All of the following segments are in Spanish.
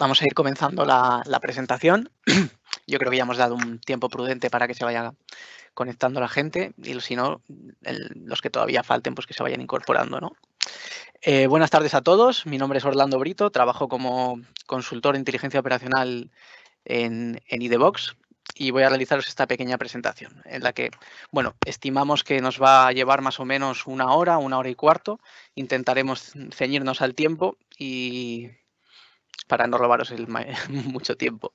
Vamos a ir comenzando la presentación. Yo creo que ya hemos dado un tiempo prudente para que se vaya conectando la gente y si no, los que todavía falten, pues que se vayan incorporando, ¿no? Buenas tardes a todos. Mi nombre es Orlando Brito, trabajo como consultor de inteligencia operacional en IDVox y voy a realizaros esta pequeña presentación en la que, bueno, estimamos que nos va a llevar más o menos una hora y cuarto. Intentaremos ceñirnos al tiempo y para no robaros mucho tiempo.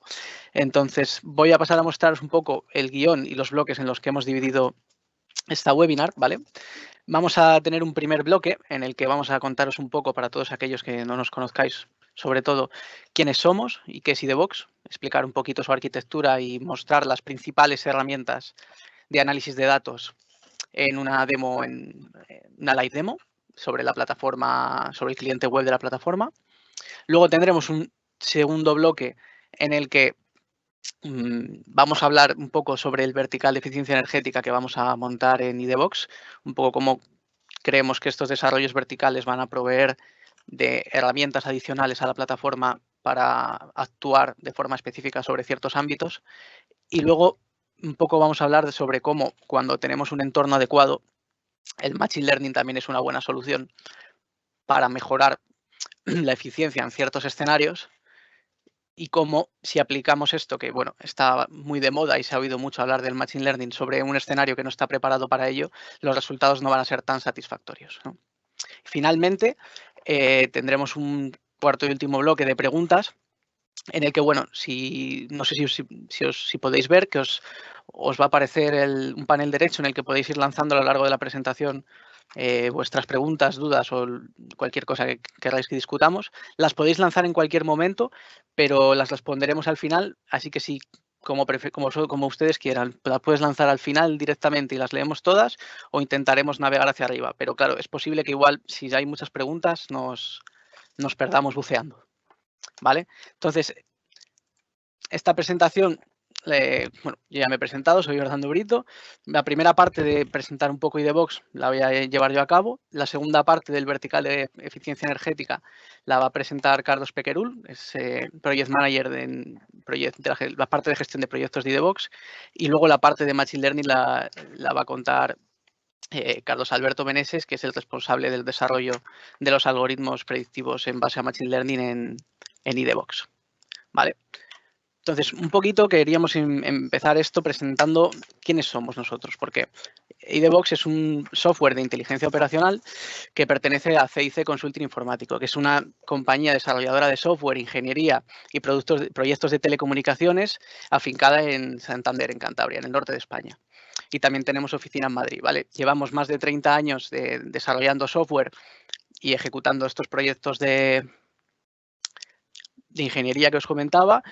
Entonces, voy a pasar a mostraros un poco el guión y los bloques en los que hemos dividido esta webinar, ¿vale? Vamos a tener un primer bloque en el que vamos a contaros un poco para todos aquellos que no nos conozcáis, sobre todo, quiénes somos y qué es IDVox, explicar un poquito su arquitectura y mostrar las principales herramientas de análisis de datos en una demo, en una live demo sobre la plataforma, sobre el cliente web de la plataforma. Luego tendremos un segundo bloque en el que vamos a hablar un poco sobre el vertical de eficiencia energética que vamos a montar en IDVox, un poco cómo creemos que estos desarrollos verticales van a proveer de herramientas adicionales a la plataforma para actuar de forma específica sobre ciertos ámbitos. Y luego un poco vamos a hablar sobre cómo cuando tenemos un entorno adecuado, el Machine Learning también es una buena solución para mejorar la eficiencia en ciertos escenarios y cómo si aplicamos esto, que bueno, está muy de moda y se ha oído mucho hablar del Machine Learning sobre un escenario que no está preparado para ello, los resultados no van a ser tan satisfactorios, ¿no? Finalmente, tendremos un cuarto y último bloque de preguntas en el que, bueno, no sé si podéis ver que os va a aparecer un panel derecho en el que podéis ir lanzando a lo largo de la presentación vuestras preguntas, dudas o cualquier cosa que queráis que discutamos. Las podéis lanzar en cualquier momento, pero las responderemos al final, así que sí, como ustedes quieran, las puedes lanzar al final directamente y las leemos todas o intentaremos navegar hacia arriba. Pero claro, es posible que igual si hay muchas preguntas nos perdamos buceando, ¿vale? Entonces, esta presentación, bueno, yo ya me he presentado, soy Orlando Brito. La primera parte de presentar un poco IDVox la voy a llevar yo a cabo. La segunda parte del vertical de eficiencia energética la va a presentar Carlos Pequerul, es Project Manager de la parte de gestión de proyectos de IDVox. Y luego la parte de Machine Learning la va a contar Carlos Alberto Meneses, que es el responsable del desarrollo de los algoritmos predictivos en base a Machine Learning en IDVox, ¿vale? Entonces, un poquito queríamos empezar esto presentando quiénes somos nosotros, porque IDVox es un software de inteligencia operacional que pertenece a CIC Consulting Informático, que es una compañía desarrolladora de software, ingeniería y proyectos de telecomunicaciones afincada en Santander, en Cantabria, en el norte de España. Y también tenemos oficina en Madrid, ¿vale? Llevamos más de 30 años desarrollando software y ejecutando estos proyectos de ingeniería que os comentaba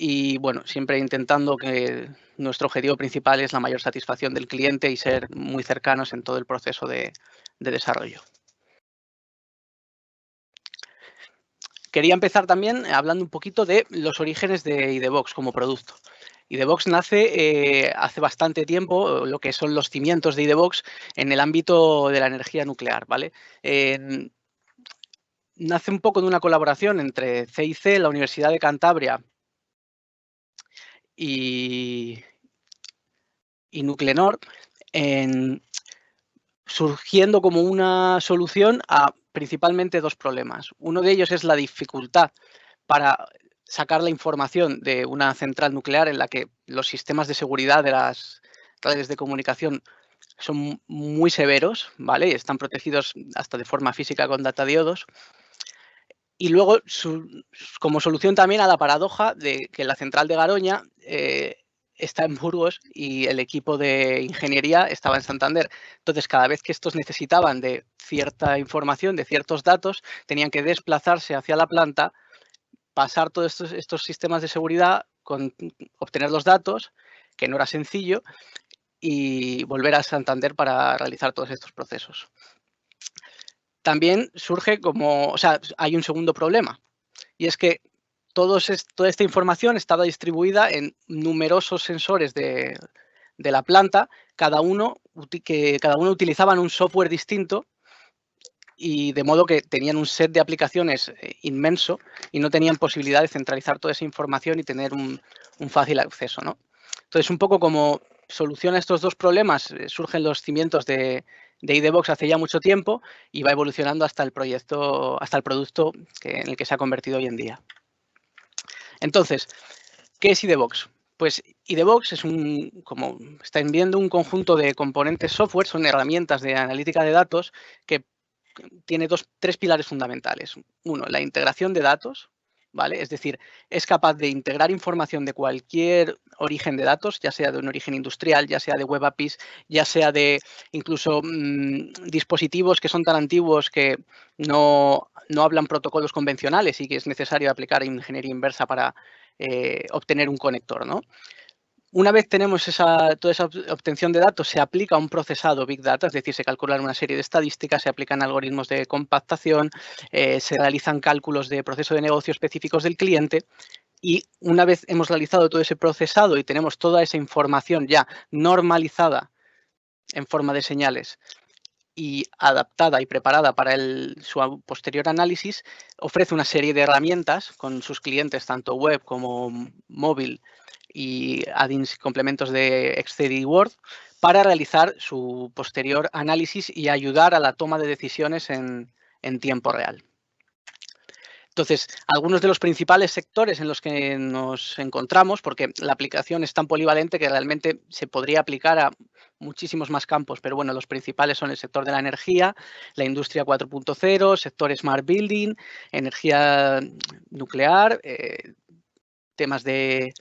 y bueno, siempre intentando que nuestro objetivo principal es la mayor satisfacción del cliente y ser muy cercanos en todo el proceso de desarrollo. Quería empezar también hablando un poquito de los orígenes de IDVox como producto. IDVox nace hace bastante tiempo, lo que son los cimientos de IDVox en el ámbito de la energía nuclear, ¿vale? Nace un poco de una colaboración entre CIC, la Universidad de Cantabria y Nuclenor, surgiendo como una solución a principalmente dos problemas. Uno de ellos es la dificultad para sacar la información de una central nuclear en la que los sistemas de seguridad de las redes de comunicación son muy severos, ¿vale? Están protegidos hasta de forma física con datadiodos. Y luego, como solución también a la paradoja de que la central de Garoña está en Burgos y el equipo de ingeniería estaba en Santander. Entonces, cada vez que estos necesitaban de cierta información, de ciertos datos, tenían que desplazarse hacia la planta, pasar todos estos sistemas de seguridad, obtener los datos, que no era sencillo, y volver a Santander para realizar todos estos procesos. También surge hay un segundo problema, y es que toda esta información estaba distribuida en numerosos sensores de la planta, cada uno utilizaban un software distinto y de modo que tenían un set de aplicaciones inmenso y no tenían posibilidad de centralizar toda esa información y tener un fácil acceso, ¿no? Entonces, un poco como soluciona estos dos problemas, surgen los cimientos de iDevOx hace ya mucho tiempo y va evolucionando hasta el proyecto, hasta el producto en el que se ha convertido hoy en día. Entonces, ¿qué es iDevOx? Pues iDevOx es como están viendo, un conjunto de componentes software, son herramientas de analítica de datos que tiene tres pilares fundamentales. Uno, la integración de datos, ¿vale? Es decir, es capaz de integrar información de cualquier origen de datos, ya sea de un origen industrial, ya sea de web APIs, ya sea de incluso dispositivos que son tan antiguos que no hablan protocolos convencionales y que es necesario aplicar ingeniería inversa para obtener un conector, ¿no? Una vez tenemos toda esa obtención de datos, se aplica un procesado Big Data, es decir, se calculan una serie de estadísticas, se aplican algoritmos de compactación, se realizan cálculos de proceso de negocio específicos del cliente y una vez hemos realizado todo ese procesado y tenemos toda esa información ya normalizada en forma de señales y adaptada y preparada para su posterior análisis, ofrece una serie de herramientas con sus clientes, tanto web como móvil, y add-ins, complementos de Excel y Word, para realizar su posterior análisis y ayudar a la toma de decisiones en tiempo real. Entonces, algunos de los principales sectores en los que nos encontramos, porque la aplicación es tan polivalente que realmente se podría aplicar a muchísimos más campos, pero bueno, los principales son el sector de la energía, la industria 4.0, sector smart building, energía nuclear, temas de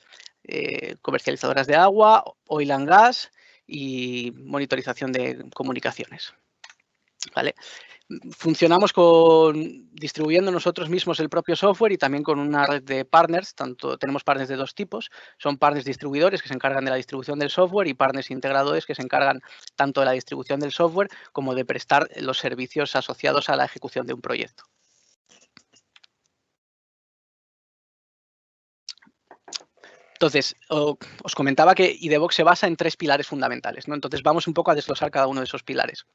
comercializadoras de agua, oil and gas y monitorización de comunicaciones. ¿Vale? Funcionamos distribuyendo nosotros mismos el propio software y también con una red de partners. Tenemos partners de dos tipos. Son partners distribuidores que se encargan de la distribución del software y partners integradores que se encargan tanto de la distribución del software como de prestar los servicios asociados a la ejecución de un proyecto. Entonces, os comentaba que iDevOx se basa en tres pilares fundamentales, ¿no? Entonces, vamos un poco a desglosar cada uno de esos pilares.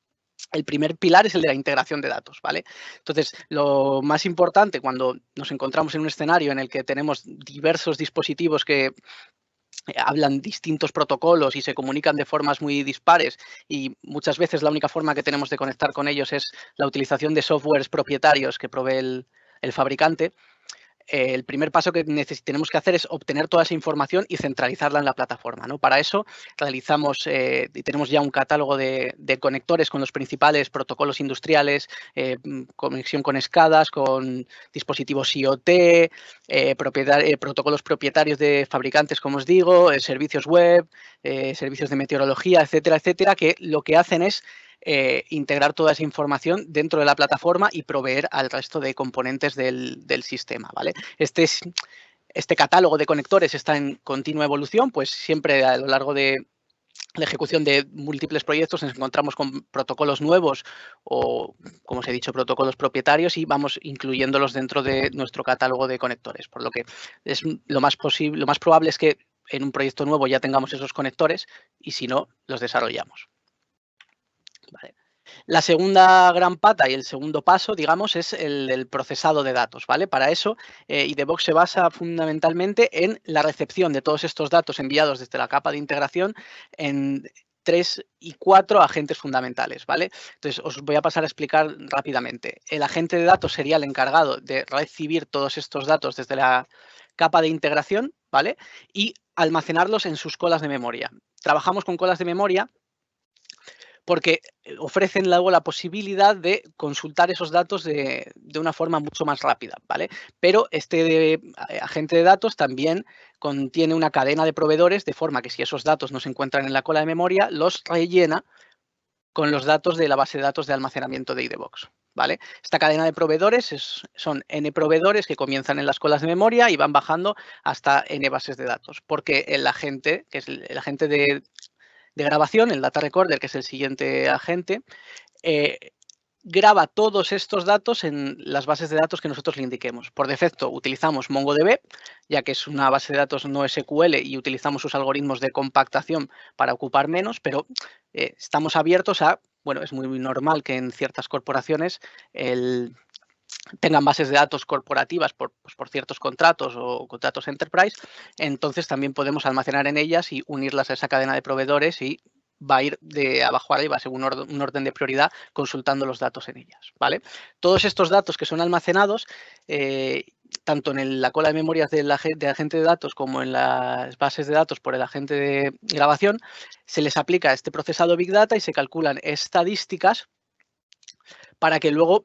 El primer pilar es el de la integración de datos, ¿vale? Entonces, lo más importante cuando nos encontramos en un escenario en el que tenemos diversos dispositivos que hablan distintos protocolos y se comunican de formas muy dispares y muchas veces la única forma que tenemos de conectar con ellos es la utilización de softwares propietarios que provee el fabricante. El primer paso que tenemos que hacer es obtener toda esa información y centralizarla en la plataforma, ¿no? Para eso realizamos y tenemos ya un catálogo de conectores con los principales protocolos industriales, conexión con SCADAs, con dispositivos IoT, protocolos propietarios de fabricantes, como os digo, servicios web, servicios de meteorología, etcétera, etcétera, que lo que hacen es integrar toda esa información dentro de la plataforma y proveer al resto de componentes del sistema, ¿vale? Este catálogo de conectores está en continua evolución, pues siempre a lo largo de la ejecución de múltiples proyectos nos encontramos con protocolos nuevos o, como os he dicho, protocolos propietarios y vamos incluyéndolos dentro de nuestro catálogo de conectores, por lo que es lo más probable es que en un proyecto nuevo ya tengamos esos conectores y si no, los desarrollamos. Vale. La segunda gran pata y el segundo paso, digamos, es el procesado de datos, ¿vale? Para eso, iDevOx se basa fundamentalmente en la recepción de todos estos datos enviados desde la capa de integración en 3 y 4 agentes fundamentales, ¿vale? Entonces, os voy a pasar a explicar rápidamente. El agente de datos sería el encargado de recibir todos estos datos desde la capa de integración, ¿vale? Y almacenarlos en sus colas de memoria. Trabajamos con colas de memoria porque ofrecen luego la posibilidad de consultar esos datos de una forma mucho más rápida, ¿vale? Pero este agente de datos también contiene una cadena de proveedores, de forma que si esos datos no se encuentran en la cola de memoria, los rellena con los datos de la base de datos de almacenamiento de iDevOx, ¿vale? Esta cadena de proveedores son N proveedores que comienzan en las colas de memoria y van bajando hasta N bases de datos, porque el agente, que es el agente de grabación, el data recorder, que es el siguiente agente, graba todos estos datos en las bases de datos que nosotros le indiquemos. Por defecto utilizamos MongoDB, ya que es una base de datos no SQL y utilizamos sus algoritmos de compactación para ocupar menos, pero estamos abiertos a bueno, es muy normal que en ciertas corporaciones tengan bases de datos corporativas pues por ciertos contratos o contratos enterprise, entonces también podemos almacenar en ellas y unirlas a esa cadena de proveedores y va a ir de abajo arriba según un orden de prioridad consultando los datos en ellas, ¿vale? Todos estos datos que son almacenados, tanto en la cola de memorias del agente de datos como en las bases de datos por el agente de grabación, se les aplica este procesado Big Data y se calculan estadísticas para que luego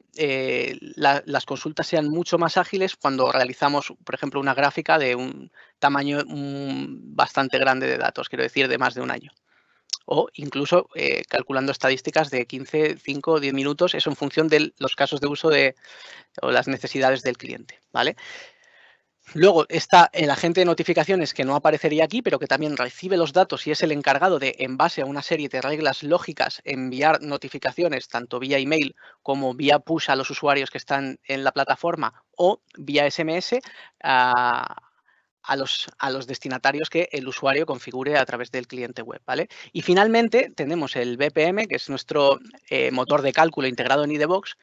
las consultas sean mucho más ágiles cuando realizamos, por ejemplo, una gráfica de un tamaño bastante grande de datos, quiero decir, de más de un año. O incluso calculando estadísticas de 15, 5 o 10 minutos, eso en función de los casos de uso o las necesidades del cliente, ¿vale? Luego está el agente de notificaciones, que no aparecería aquí, pero que también recibe los datos y es el encargado de, en base a una serie de reglas lógicas, enviar notificaciones tanto vía email como vía push a los usuarios que están en la plataforma o vía SMS a los destinatarios que el usuario configure a través del cliente web, ¿vale? Y finalmente tenemos el BPM, que es nuestro motor de cálculo integrado en IDBox,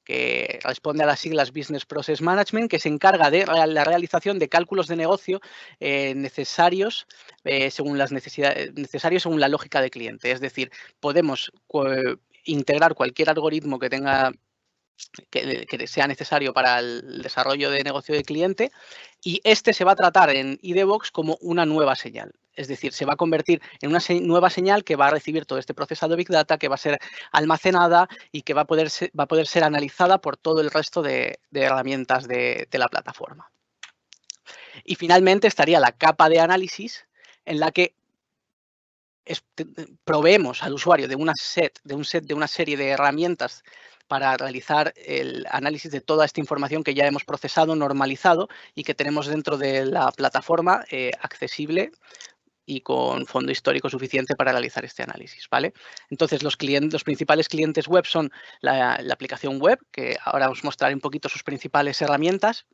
que responde a las siglas Business Process Management, que se encarga de la realización de cálculos de negocio necesarios según las necesidades, necesarios según la lógica de cliente. Es decir, podemos integrar cualquier algoritmo que tenga que sea necesario para el desarrollo de negocio de cliente y este se va a tratar en IDBox como una nueva señal. Es decir, se va a convertir en una nueva señal que va a recibir todo este procesado Big Data, que va a ser almacenada y que va a poder ser analizada por todo el resto de herramientas de la plataforma. Y finalmente estaría la capa de análisis en la que proveemos al usuario de una serie de herramientas para realizar el análisis de toda esta información que ya hemos procesado, normalizado y que tenemos dentro de la plataforma accesible y con fondo histórico suficiente para realizar este análisis, ¿vale? Entonces, los principales clientes web son la aplicación web, que ahora os mostraré un poquito sus principales herramientas.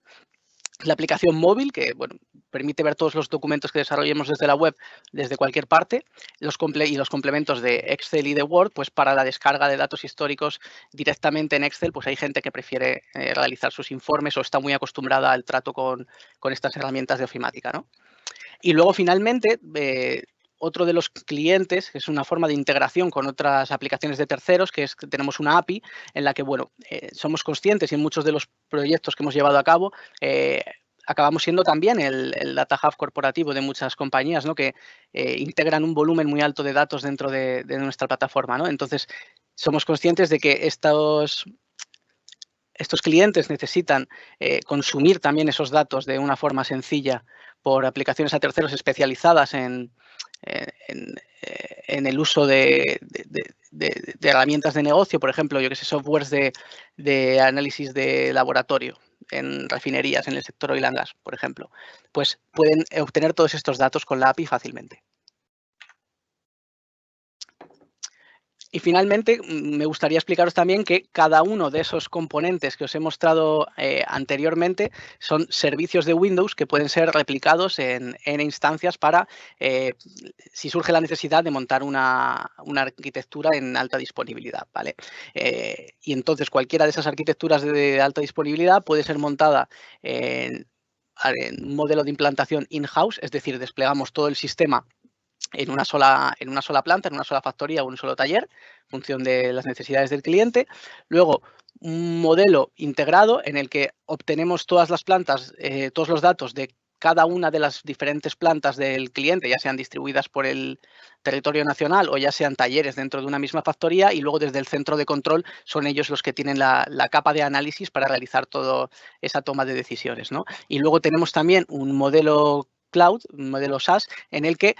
La aplicación móvil, que bueno, permite ver todos los documentos que desarrollemos desde la web, desde cualquier parte, y los complementos de Excel y de Word, pues para la descarga de datos históricos directamente en Excel, pues hay gente que prefiere realizar sus informes o está muy acostumbrada al trato con estas herramientas de ofimática, ¿no? Y luego, finalmente, otro de los clientes, que es una forma de integración con otras aplicaciones de terceros, que es que tenemos una API en la que, bueno, somos conscientes y en muchos de los proyectos que hemos llevado a cabo, acabamos siendo también el data hub corporativo de muchas compañías, ¿no? Que integran un volumen muy alto de datos dentro de nuestra plataforma, ¿no? Entonces, somos conscientes de que estos clientes necesitan consumir también esos datos de una forma sencilla por aplicaciones a terceros especializadas en el uso de herramientas de negocio, por ejemplo, yo que sé, softwares de análisis de laboratorio en refinerías, en el sector oil and gas, por ejemplo, pues pueden obtener todos estos datos con la API fácilmente. Y finalmente, me gustaría explicaros también que cada uno de esos componentes que os he mostrado anteriormente son servicios de Windows que pueden ser replicados en instancias para, si surge la necesidad de montar una arquitectura en alta disponibilidad, ¿vale? Y entonces cualquiera de esas arquitecturas de alta disponibilidad puede ser montada en un modelo de implantación in-house, es decir, desplegamos todo el sistema en una sola planta, en una sola factoría o un solo taller, en función de las necesidades del cliente. Luego, un modelo integrado en el que obtenemos todas las plantas, todos los datos de cada una de las diferentes plantas del cliente, ya sean distribuidas por el territorio nacional o ya sean talleres dentro de una misma factoría, y luego desde el centro de control son ellos los que tienen la capa de análisis para realizar toda esa toma de decisiones, ¿no? Y luego tenemos también un modelo cloud, un modelo SaaS, en el que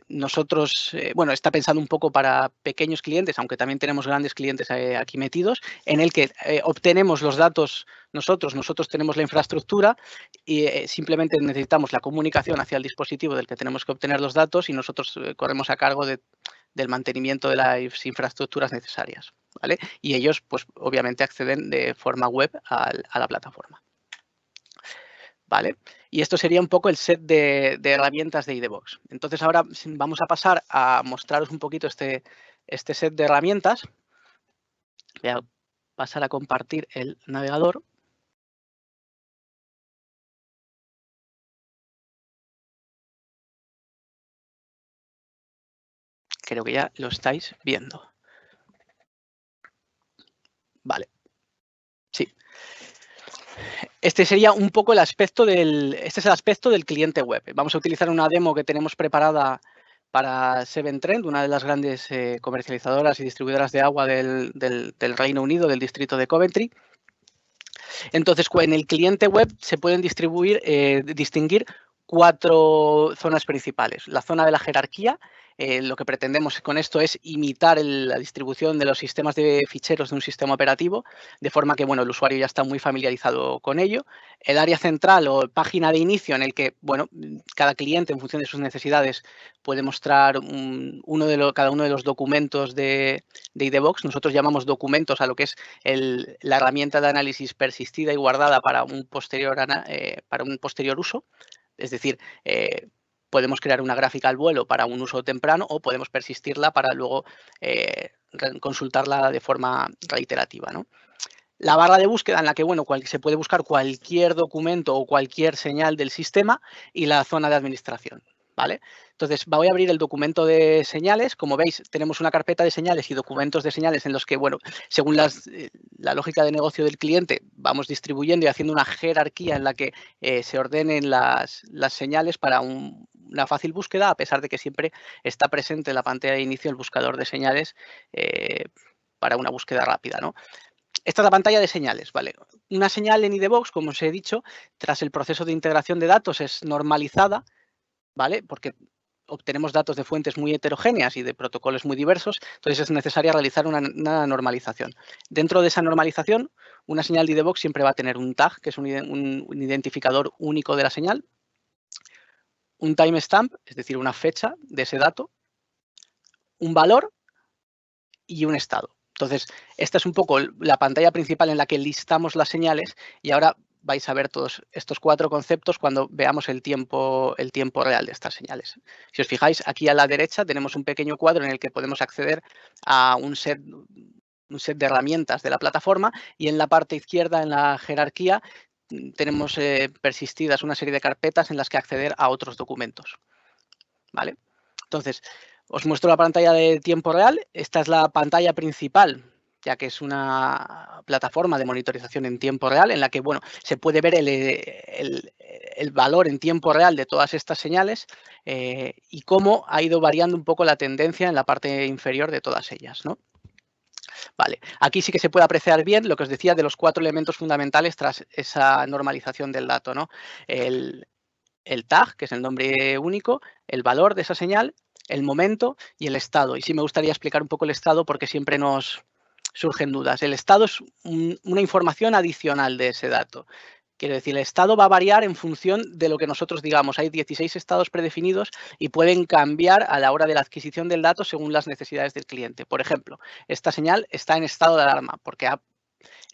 nosotros, bueno, está pensado un poco para pequeños clientes, aunque también tenemos grandes clientes aquí metidos, en el que obtenemos los datos nosotros tenemos la infraestructura y simplemente necesitamos la comunicación hacia el dispositivo del que tenemos que obtener los datos y nosotros corremos a cargo del mantenimiento de las infraestructuras necesarias, ¿vale? Y ellos, pues, obviamente acceden de forma web a la plataforma. ¿Vale? Y esto sería un poco el set de herramientas de IDBox. Entonces, ahora vamos a pasar a mostraros un poquito este este set de herramientas. Voy a pasar a compartir el navegador. Creo que ya lo estáis viendo. Vale. Sí. Este sería un poco el aspecto este es el aspecto del cliente web. Vamos a utilizar una demo que tenemos preparada para Severn Trent, una de las grandes comercializadoras y distribuidoras de agua del Reino Unido, del distrito de Coventry. Entonces, en el cliente web se pueden distinguir 4 zonas principales. La zona de la jerarquía, lo que pretendemos con esto es imitar la distribución de los sistemas de ficheros de un sistema operativo, de forma que, bueno, el usuario ya está muy familiarizado con ello. El área central o página de inicio en el que, bueno, cada cliente en función de sus necesidades puede mostrar cada uno de los documentos de IDbox. Nosotros llamamos documentos a lo que es la herramienta de análisis persistida y guardada para un posterior uso. Es decir, podemos crear una gráfica al vuelo para un uso temprano o podemos persistirla para luego consultarla de forma reiterativa, ¿no? La barra de búsqueda en la que, bueno, se puede buscar cualquier documento o cualquier señal del sistema, y la zona de administración, ¿vale? Entonces, voy a abrir el documento de señales. Como veis, tenemos una carpeta de señales y documentos de señales en los que, bueno, según la lógica de negocio del cliente, vamos distribuyendo y haciendo una jerarquía en la que se ordenen las señales para una fácil búsqueda, a pesar de que siempre está presente en la pantalla de inicio el buscador de señales para una búsqueda rápida, ¿no? Esta es la pantalla de señales, ¿vale? Una señal en IDbox, como os he dicho, tras el proceso de integración de datos es normalizada, ¿vale? Porque obtenemos datos de fuentes muy heterogéneas y de protocolos muy diversos, entonces es necesaria realizar una normalización. Dentro de esa normalización, una señal de IDbox siempre va a tener un tag, que es un identificador único de la señal, un timestamp, es decir, una fecha de ese dato, un valor y un estado. Entonces, esta es un poco la pantalla principal en la que listamos las señales, y ahora vais a ver todos estos 4 conceptos cuando veamos el tiempo real de estas señales. Si os fijáis, aquí a la derecha tenemos un pequeño cuadro en el que podemos acceder a un set de herramientas de la plataforma, y en la parte izquierda, en la jerarquía, tenemos persistidas una serie de carpetas en las que acceder a otros documentos, ¿vale? Entonces, os muestro la pantalla de tiempo real. Esta es la pantalla principal, ya que es una plataforma de monitorización en tiempo real en la que, bueno, se puede ver el valor en tiempo real de todas estas señales y cómo ha ido variando un poco la tendencia en la parte inferior de todas ellas, ¿no? Vale, aquí sí que se puede apreciar bien lo que os decía de los 4 elementos fundamentales tras esa normalización del dato, ¿no? El tag, que es el nombre único, el valor de esa señal, el momento y el estado. Y sí me gustaría explicar un poco el estado porque siempre nos surgen dudas. El estado es una información adicional de ese dato. Quiero decir, el estado va a variar en función de lo que nosotros digamos. Hay 16 estados predefinidos y pueden cambiar a la hora de la adquisición del dato según las necesidades del cliente. Por ejemplo, esta señal está en estado de alarma porque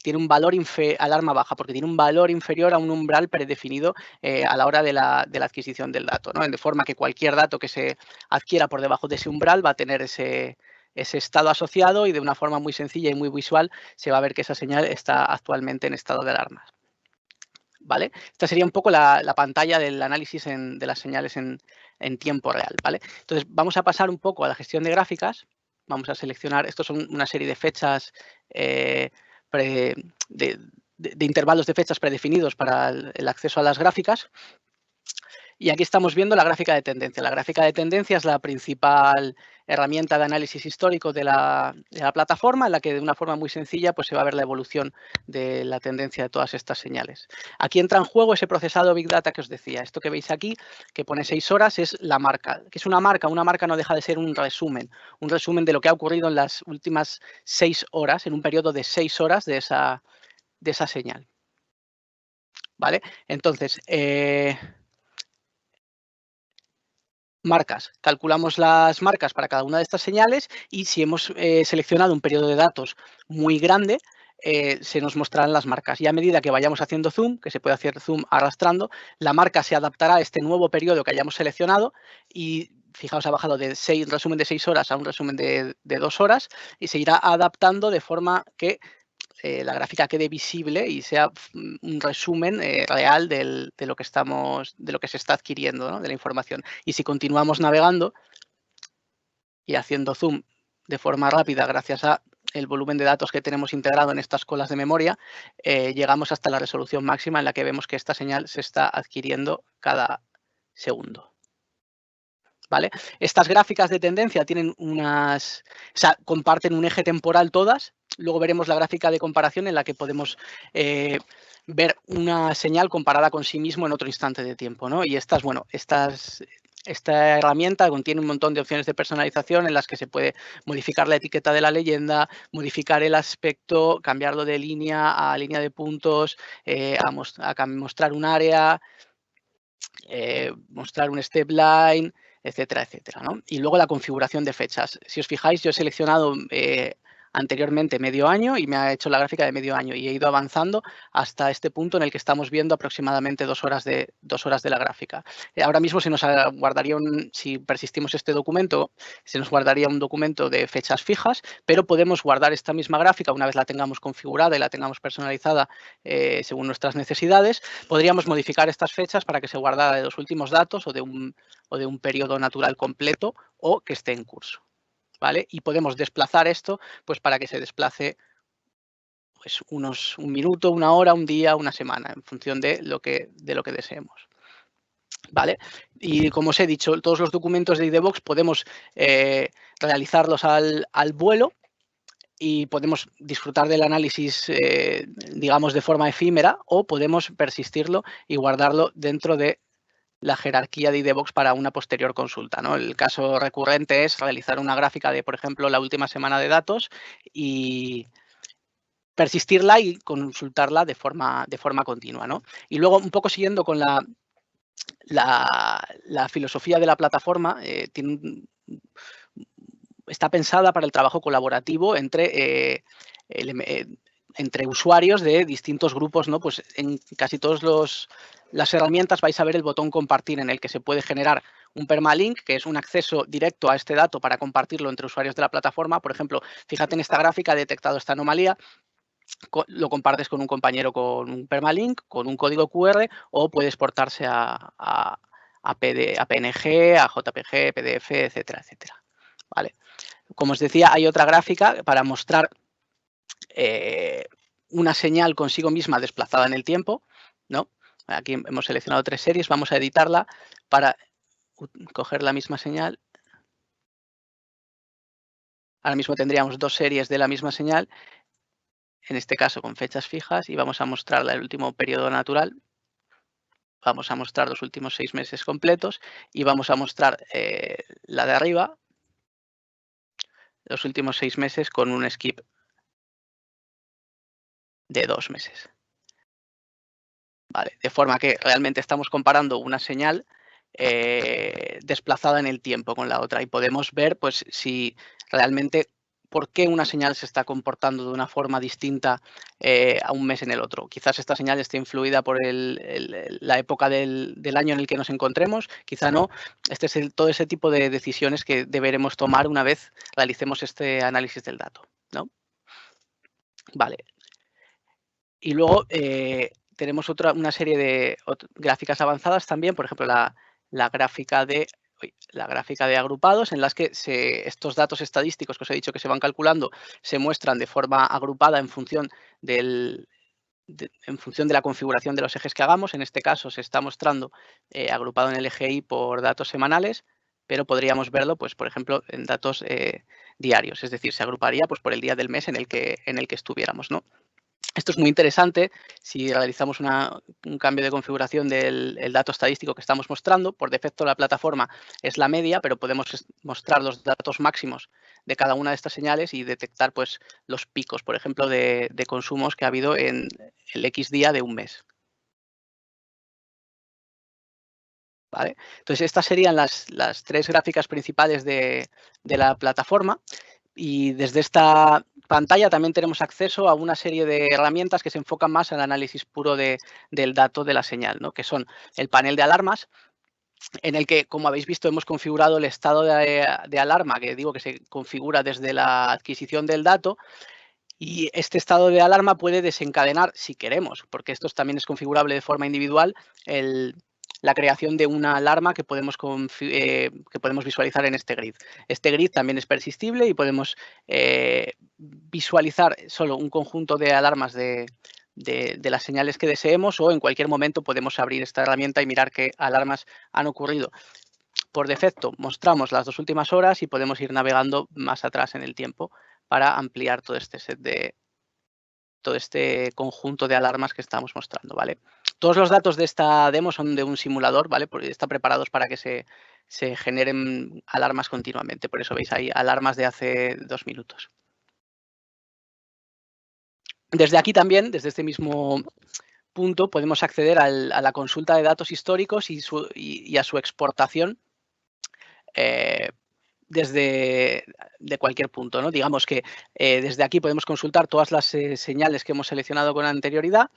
tiene un valor alarma baja, porque tiene un valor inferior a un umbral predefinido a la hora de la adquisición del dato, ¿no? De forma que cualquier dato que se adquiera por debajo de ese umbral va a tener ese estado asociado, y de una forma muy sencilla y muy visual se va a ver que esa señal está actualmente en estado de alarma, ¿vale? Esta sería un poco la pantalla del análisis de las señales en tiempo real, ¿vale? Entonces, vamos a pasar un poco a la gestión de gráficas. Vamos a seleccionar, estos son una serie de fechas de intervalos de fechas predefinidos para el acceso a las gráficas. Y aquí estamos viendo la gráfica de tendencia. La gráfica de tendencia es la principal herramienta de análisis histórico de la plataforma, en la que de una forma muy sencilla pues se va a ver la evolución de la tendencia de todas estas señales. Aquí entra en juego ese procesado Big Data que os decía. Esto que veis aquí, que pone 6 horas, es la marca. ¿Qué es una marca? Una marca no deja de ser un resumen de lo que ha ocurrido en las últimas 6 horas, en un periodo de 6 horas de esa señal, ¿vale? Entonces, marcas. Calculamos las marcas para cada una de estas señales, y si hemos seleccionado un periodo de datos muy grande, se nos mostrarán las marcas. Y a medida que vayamos haciendo zoom, que se puede hacer zoom arrastrando, la marca se adaptará a este nuevo periodo que hayamos seleccionado, y fijaos, ha bajado de resumen de 6 horas a un resumen de 2 horas y se irá adaptando de forma que la gráfica quede visible y sea un resumen real de lo que se está adquiriendo, ¿no? De la información. Y si continuamos navegando y haciendo zoom de forma rápida gracias a el volumen de datos que tenemos integrado en estas colas de memoria, llegamos hasta la resolución máxima en la que vemos que esta señal se está adquiriendo cada segundo. ¿Vale? Estas gráficas de tendencia tienen comparten un eje temporal todas. Luego veremos la gráfica de comparación en la que podemos ver una señal comparada con sí mismo en otro instante de tiempo, ¿no? Y esta herramienta contiene un montón de opciones de personalización en las que se puede modificar la etiqueta de la leyenda, modificar el aspecto, cambiarlo de línea a línea de puntos, a mostrar un área, mostrar un step line, etcétera, etcétera, ¿no? Y luego la configuración de fechas. Si os fijáis, yo he seleccionado anteriormente medio año y me ha hecho la gráfica de medio año y he ido avanzando hasta este punto en el que estamos viendo aproximadamente 2 horas de la gráfica. Ahora mismo se nos guardaría si persistimos este documento, se nos guardaría un documento de fechas fijas, pero podemos guardar esta misma gráfica una vez la tengamos configurada y la tengamos personalizada según nuestras necesidades. Podríamos modificar estas fechas para que se guardara de los últimos datos o de un periodo natural completo o que esté en curso. ¿Vale? Y podemos desplazar esto pues para que se desplace pues un minuto, una hora, un día, una semana, en función de lo que deseemos. ¿Vale? Y como os he dicho, todos los documentos de IDbox podemos realizarlos al vuelo y podemos disfrutar del análisis, digamos, de forma efímera, o podemos persistirlo y guardarlo dentro de la jerarquía de IDbox para una posterior consulta, ¿no? El caso recurrente es realizar una gráfica de, por ejemplo, la última semana de datos y persistirla y consultarla de forma continua, ¿no? Y luego, un poco siguiendo con la filosofía de la plataforma, está pensada para el trabajo colaborativo entre usuarios de distintos grupos, ¿no? Pues en casi todas las herramientas vais a ver el botón compartir, en el que se puede generar un permalink, que es un acceso directo a este dato para compartirlo entre usuarios de la plataforma. Por ejemplo, fíjate en esta gráfica, he detectado esta anomalía, lo compartes con un compañero con un permalink, con un código QR, o puede exportarse a PNG, a JPG, PDF, etcétera, etcétera. ¿Vale? Como os decía, hay otra gráfica para mostrar una señal consigo misma desplazada en el tiempo, ¿no? Aquí hemos seleccionado 3 series, vamos a editarla para coger la misma señal. Ahora mismo tendríamos 2 series de la misma señal, en este caso con fechas fijas, y vamos a mostrarla el último periodo natural. Vamos a mostrar los últimos 6 meses completos y vamos a mostrar la de arriba, los últimos 6 meses con un skip de 2 meses. ¿Vale? De forma que realmente estamos comparando una señal desplazada en el tiempo con la otra y podemos ver pues si realmente por qué una señal se está comportando de una forma distinta a un mes en el otro. Quizás esta señal esté influida por la época del año en el que nos encontremos, quizá no. Este es todo ese tipo de decisiones que deberemos tomar una vez realicemos este análisis del dato, ¿no? Vale. Y luego tenemos una serie de gráficas avanzadas también, por ejemplo, la gráfica de agrupados, en las que estos datos estadísticos que os he dicho que se van calculando se muestran de forma agrupada en función de la configuración de los ejes que hagamos. En este caso se está mostrando agrupado en el eje Y por datos semanales, pero podríamos verlo, pues, por ejemplo, en datos diarios, es decir, se agruparía pues, por el día del mes en el que estuviéramos, ¿no? Esto es muy interesante si realizamos un cambio de configuración del dato estadístico que estamos mostrando. Por defecto la plataforma es la media, pero podemos mostrar los datos máximos de cada una de estas señales y detectar pues, los picos, por ejemplo, de consumos que ha habido en el X día de un mes. ¿Vale? Entonces, estas serían las 3 gráficas principales de la plataforma. Y desde esta pantalla también tenemos acceso a una serie de herramientas que se enfocan más al análisis puro del dato de la señal, ¿no? Que son el panel de alarmas, en el que, como habéis visto, hemos configurado el estado de alarma, que digo que se configura desde la adquisición del dato, y este estado de alarma puede desencadenar, si queremos, porque esto también es configurable de forma individual, la creación de una alarma que podemos visualizar en este grid. Este grid también es persistible y podemos visualizar solo un conjunto de alarmas de las señales que deseemos, o en cualquier momento podemos abrir esta herramienta y mirar qué alarmas han ocurrido. Por defecto mostramos las 2 últimas horas y podemos ir navegando más atrás en el tiempo para ampliar todo este conjunto de alarmas que estamos mostrando, ¿vale? Todos los datos de esta demo son de un simulador, ¿vale? Porque están preparados para que se generen alarmas continuamente. Por eso veis ahí alarmas de hace 2 minutos. Desde aquí también, desde este mismo punto, podemos acceder a la consulta de datos históricos y a su exportación desde cualquier punto, ¿no? Digamos que desde aquí podemos consultar todas las señales que hemos seleccionado con anterioridad,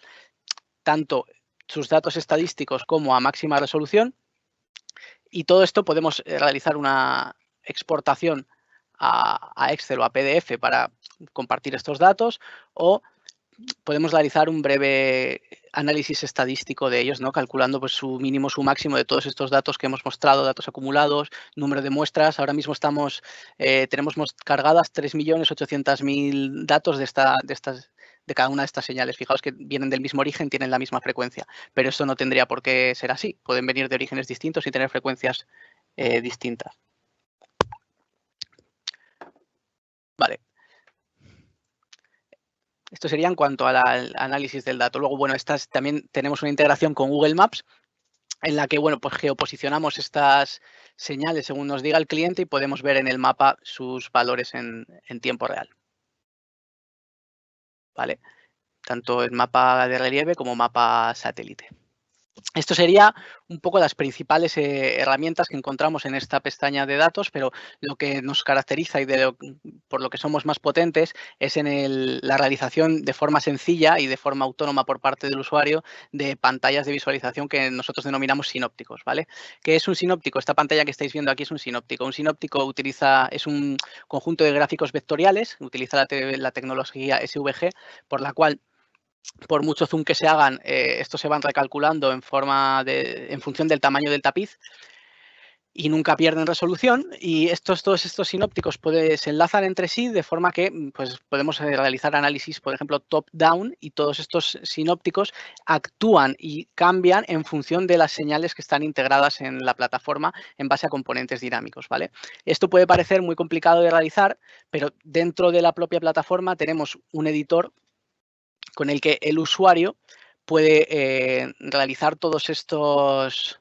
tanto sus datos estadísticos como a máxima resolución, y todo esto podemos realizar una exportación a Excel o a PDF para compartir estos datos, o podemos realizar un breve análisis estadístico de ellos, ¿no? Calculando pues, su mínimo, su máximo de todos estos datos que hemos mostrado, datos acumulados, número de muestras. Ahora mismo tenemos cargadas 3.800.000 datos de cada una de estas señales. Fijaos que vienen del mismo origen, tienen la misma frecuencia, pero esto no tendría por qué ser así. Pueden venir de orígenes distintos y tener frecuencias distintas. Vale. Esto sería en cuanto al análisis del dato. Luego, bueno, también tenemos una integración con Google Maps en la que, bueno, pues geoposicionamos estas señales según nos diga el cliente y podemos ver en el mapa sus valores en tiempo real. ¿Vale? Tanto el mapa de relieve como mapa satélite. Esto sería un poco las principales herramientas que encontramos en esta pestaña de datos, pero lo que nos caracteriza y por lo que somos más potentes es en la realización de forma sencilla y de forma autónoma por parte del usuario de pantallas de visualización que nosotros denominamos sinópticos, ¿vale? ¿Qué es un sinóptico? Esta pantalla que estáis viendo aquí es un sinóptico. Un sinóptico es un conjunto de gráficos vectoriales, utiliza la tecnología SVG, por la cual, por mucho zoom que se hagan, estos se van recalculando en función del tamaño del tapiz y nunca pierden resolución. Y todos estos sinópticos se enlazan entre sí de forma que pues, podemos realizar análisis, por ejemplo, top-down, y todos estos sinópticos actúan y cambian en función de las señales que están integradas en la plataforma en base a componentes dinámicos, ¿vale? Esto puede parecer muy complicado de realizar, pero dentro de la propia plataforma tenemos un editor con el que el usuario puede realizar todos estos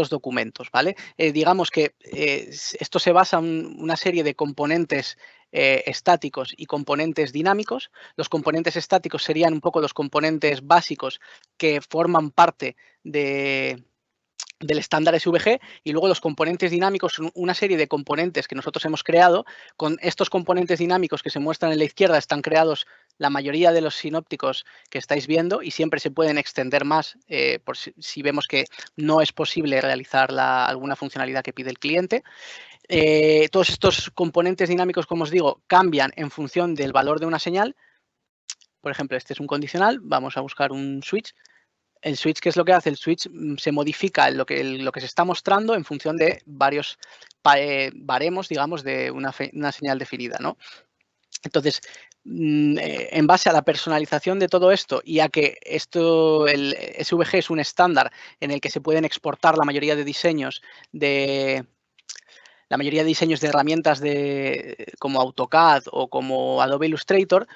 documentos, ¿vale? Digamos que esto se basa en una serie de componentes estáticos y componentes dinámicos. Los componentes estáticos serían un poco los componentes básicos que forman parte del estándar SVG, y luego los componentes dinámicos son una serie de componentes que nosotros hemos creado. Con estos componentes dinámicos que se muestran en la izquierda están creados la mayoría de los sinópticos que estáis viendo, y siempre se pueden extender más por si vemos que no es posible realizar alguna funcionalidad que pide el cliente. Todos estos componentes dinámicos, como os digo, cambian en función del valor de una señal. Por ejemplo, este es un condicional, vamos a buscar un switch. El switch, ¿qué es lo que hace? El switch se modifica lo que se está mostrando en función de varios baremos, digamos, de una señal definida, ¿no? Entonces, en base a la personalización de todo esto y a que el SVG es un estándar en el que se pueden exportar la mayoría de diseños de herramientas como AutoCAD o como Adobe Illustrator,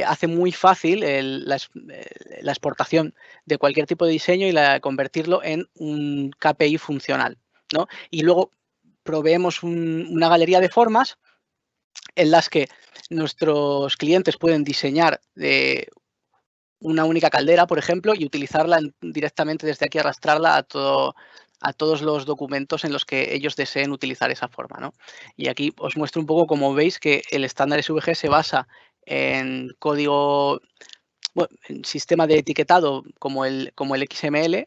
hace muy fácil la exportación de cualquier tipo de diseño y convertirlo en un KPI funcional, ¿no? Y luego proveemos una galería de formas en las que nuestros clientes pueden diseñar una única caldera, por ejemplo, y utilizarla directamente desde aquí, arrastrarla a todos los documentos en los que ellos deseen utilizar esa forma, ¿no? Y aquí os muestro un poco cómo veis que el estándar SVG se basa en código, bueno, en sistema de etiquetado como el XML,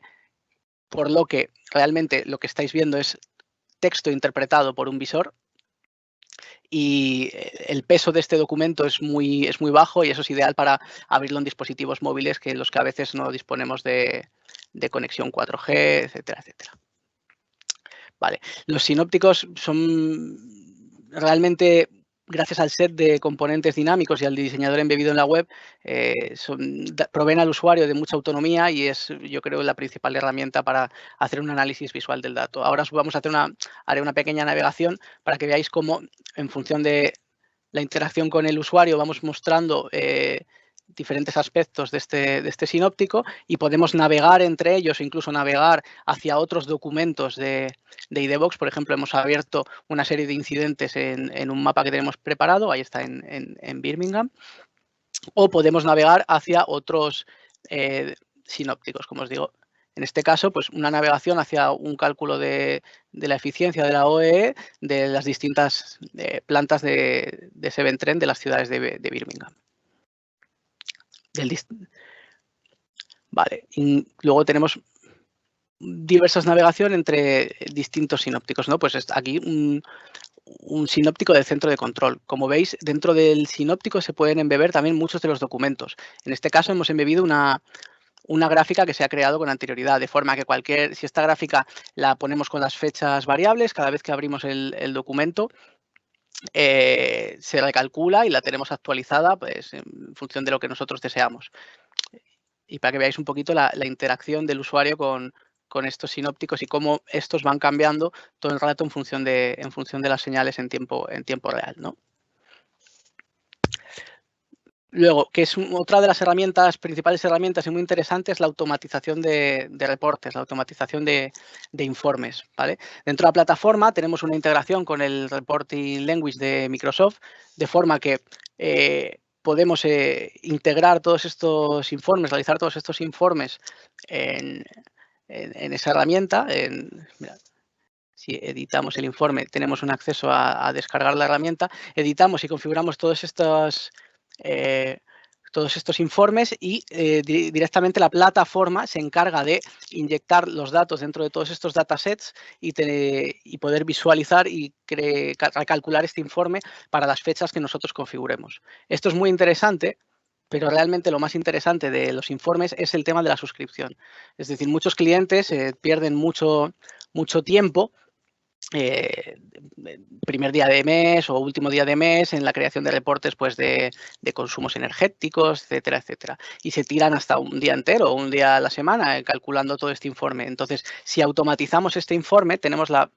por lo que realmente lo que estáis viendo es texto interpretado por un visor y el peso de este documento es muy bajo y eso es ideal para abrirlo en dispositivos móviles que los que a veces no disponemos de conexión 4G, etcétera, etcétera. Vale, los sinópticos son realmente, gracias al set de componentes dinámicos y al diseñador embebido en la web, proveen al usuario de mucha autonomía y es, yo creo, la principal herramienta para hacer un análisis visual del dato. Ahora os vamos a hacer haré una pequeña navegación para que veáis cómo, en función de la interacción con el usuario, vamos mostrando diferentes aspectos de este sinóptico y podemos navegar entre ellos, incluso navegar hacia otros documentos de IDbox. Por ejemplo, hemos abierto una serie de incidentes en un mapa que tenemos preparado, ahí está en Birmingham, o podemos navegar hacia otros sinópticos, como os digo. En este caso, pues una navegación hacia un cálculo de la eficiencia de la OEE de las distintas plantas de Severn Trent de las ciudades de Birmingham. Vale, y luego tenemos diversas navegaciones entre distintos sinópticos, ¿no? Pues aquí un sinóptico del centro de control. Como veis, dentro del sinóptico se pueden embeber también muchos de los documentos. En este caso hemos embebido una gráfica que se ha creado con anterioridad, de forma que si esta gráfica la ponemos con las fechas variables, cada vez que abrimos el documento, se recalcula y la tenemos actualizada pues, en función de lo que nosotros deseamos. Y para que veáis un poquito la interacción del usuario con estos sinópticos y cómo estos van cambiando todo el rato en función de las señales en tiempo real, ¿no? Luego, que es otra de las principales herramientas y muy interesantes, la automatización de reportes, la automatización de informes, ¿vale? Dentro de la plataforma tenemos una integración con el Reporting Language de Microsoft, de forma que podemos integrar todos estos informes, realizar todos estos informes en esa herramienta. Mirad, si editamos el informe, tenemos un acceso a descargar la herramienta, editamos y configuramos todos estos informes y directamente la plataforma se encarga de inyectar los datos dentro de todos estos datasets y poder visualizar y recalcular este informe para las fechas que nosotros configuremos. Esto es muy interesante, pero realmente lo más interesante de los informes es el tema de la suscripción. Es decir, muchos clientes pierden mucho tiempo primer día de mes o último día de mes en la creación de reportes pues de consumos energéticos, etcétera, etcétera. Y se tiran hasta un día entero o un día a la semana calculando todo este informe. Entonces, si automatizamos este informe, tenemos la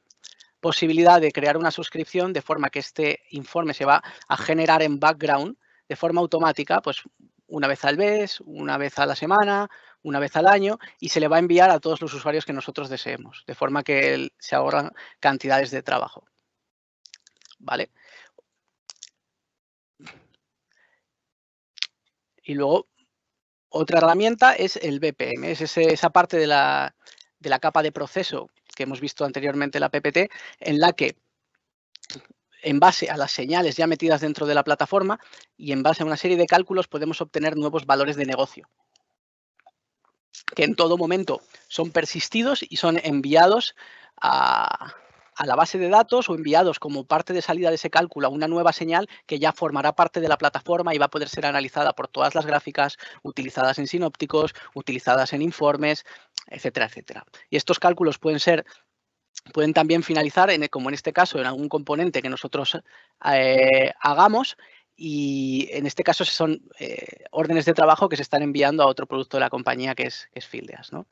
posibilidad de crear una suscripción de forma que este informe se va a generar en background de forma automática, pues una vez al mes, una vez a la semana, una vez al año, y se le va a enviar a todos los usuarios que nosotros deseemos, de forma que se ahorran cantidades de trabajo. ¿Vale? Y luego, otra herramienta es el BPM, es esa parte de la capa de proceso que hemos visto anteriormente en la PPT, en la que en base a las señales ya metidas dentro de la plataforma y en base a una serie de cálculos podemos obtener nuevos valores de negocio, que en todo momento son persistidos y son enviados a la base de datos o enviados como parte de salida de ese cálculo a una nueva señal que ya formará parte de la plataforma y va a poder ser analizada por todas las gráficas utilizadas en sinópticos, utilizadas en informes, etcétera, etcétera. Y estos cálculos pueden también finalizar, como en este caso, en algún componente que nosotros hagamos, y en este caso son órdenes de trabajo que se están enviando a otro producto de la compañía que es Fieldglass, ¿no?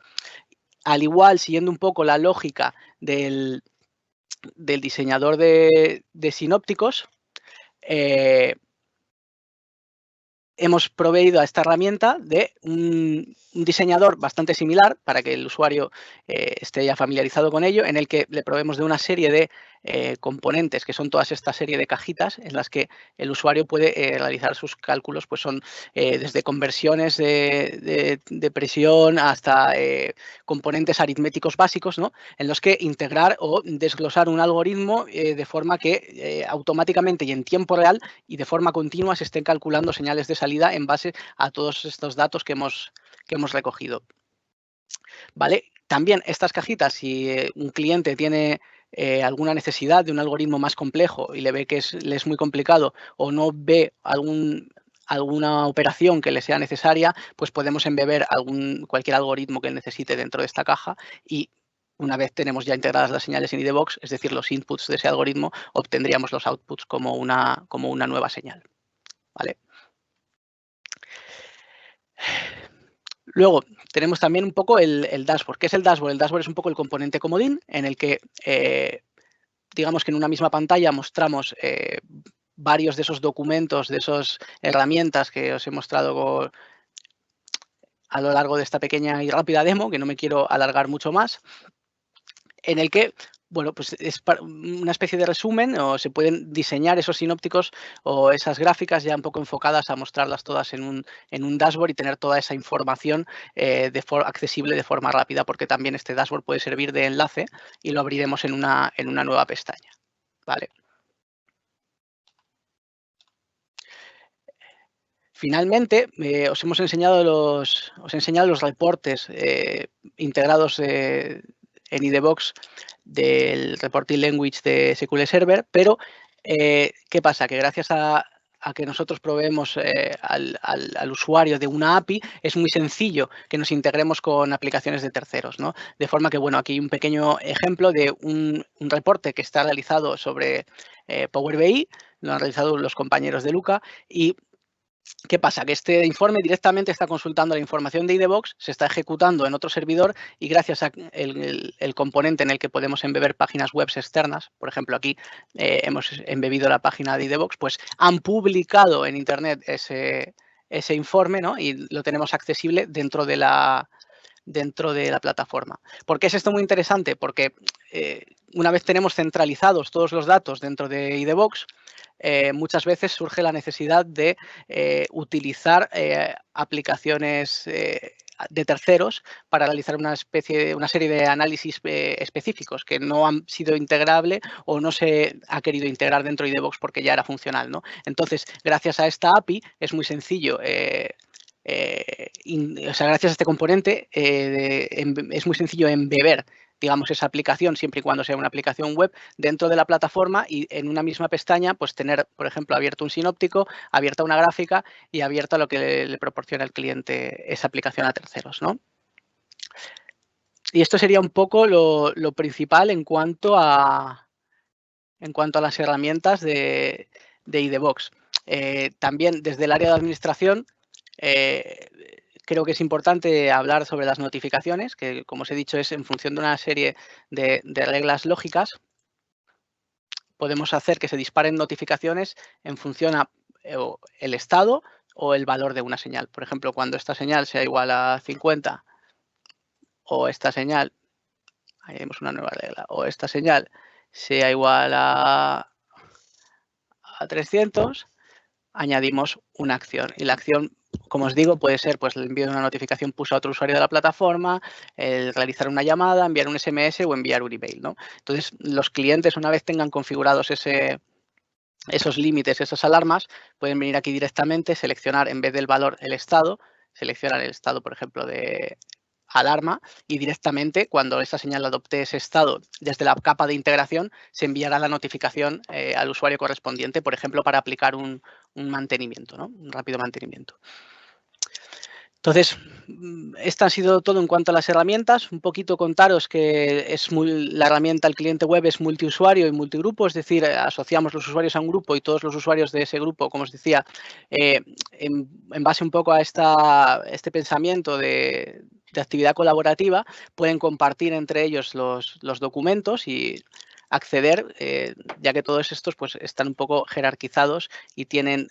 Al igual, siguiendo un poco la lógica del diseñador de sinópticos, hemos proveído a esta herramienta de un diseñador bastante similar para que el usuario esté ya familiarizado con ello, en el que le proveemos de una serie de componentes, que son todas esta serie de cajitas en las que el usuario puede realizar sus cálculos, pues son desde conversiones de presión hasta componentes aritméticos básicos, ¿no? En los que integrar o desglosar un algoritmo de forma que automáticamente y en tiempo real y de forma continua se estén calculando señales de salida en base a todos estos datos que hemos recogido. ¿Vale? También estas cajitas, si un cliente tiene alguna necesidad de un algoritmo más complejo y le ve que le es muy complicado o no ve alguna operación que le sea necesaria, pues podemos embeber cualquier algoritmo que necesite dentro de esta caja y una vez tenemos ya integradas las señales en IDBox, es decir, los inputs de ese algoritmo, obtendríamos los outputs como una nueva señal. ¿Vale? Luego tenemos también un poco el dashboard. ¿Qué es el dashboard? El dashboard es un poco el componente comodín en el que, digamos que en una misma pantalla mostramos varios de esos documentos, de esas herramientas que os he mostrado a lo largo de esta pequeña y rápida demo, que no me quiero alargar mucho más, en el que, bueno, pues es una especie de resumen o se pueden diseñar esos sinópticos o esas gráficas ya un poco enfocadas a mostrarlas todas en un dashboard y tener toda esa información accesible de forma rápida, porque también este dashboard puede servir de enlace y lo abriremos en una nueva pestaña. ¿Vale? Finalmente, os he enseñado los reportes integrados en IDBox del Reporting Language de SQL Server, pero ¿qué pasa? Que gracias a que nosotros proveemos al usuario de una API, es muy sencillo que nos integremos con aplicaciones de terceros, ¿no? De forma que, bueno, aquí hay un pequeño ejemplo de un reporte que está realizado sobre Power BI, lo han realizado los compañeros de Luca, y ¿qué pasa? Que este informe directamente está consultando la información de IDBox, se está ejecutando en otro servidor y gracias al el componente en el que podemos embeber páginas web externas, por ejemplo, aquí hemos embebido la página de IDBox, pues han publicado en Internet ese informe, ¿no? Y lo tenemos accesible dentro de la plataforma. ¿Por qué es esto muy interesante? Porque una vez tenemos centralizados todos los datos dentro de IDBox, muchas veces surge la necesidad de utilizar aplicaciones de terceros para realizar una serie de análisis específicos que no han sido integrables o no se ha querido integrar dentro de IDBox porque ya era funcional, ¿no? Entonces, gracias a esta API es muy sencillo gracias a este componente es muy sencillo embeber, digamos, esa aplicación, siempre y cuando sea una aplicación web, dentro de la plataforma y en una misma pestaña, pues tener, por ejemplo, abierto un sinóptico, abierta una gráfica y abierta lo que le proporciona el cliente esa aplicación a terceros, ¿no? Y esto sería un poco lo principal en cuanto a las herramientas de IDBox. También desde el área de administración, creo que es importante hablar sobre las notificaciones, que como os he dicho es en función de una serie de reglas lógicas. Podemos hacer que se disparen notificaciones en función a el estado o el valor de una señal. Por ejemplo, cuando esta señal sea igual a 50 o esta señal, ahí vemos una nueva regla, o esta señal sea igual a 300, añadimos una acción. Y la acción, como os digo, puede ser pues el envío de una notificación push a otro usuario de la plataforma, el realizar una llamada, enviar un SMS o enviar un email, ¿no? Entonces, los clientes, una vez tengan configurados esos límites, esas alarmas, pueden venir aquí directamente, seleccionar en vez del valor el estado, seleccionar el estado, por ejemplo, de alarma y directamente cuando esta señal adopte ese estado desde la capa de integración se enviará la notificación al usuario correspondiente, por ejemplo, para aplicar un mantenimiento, ¿no? Un rápido mantenimiento. Entonces, esto ha sido todo en cuanto a las herramientas. Un poquito contaros que la herramienta el cliente web es multiusuario y multigrupo, es decir, asociamos los usuarios a un grupo y todos los usuarios de ese grupo, como os decía, en base un poco a este pensamiento de actividad colaborativa, pueden compartir entre ellos los documentos y acceder, ya que todos estos pues, están un poco jerarquizados y tienen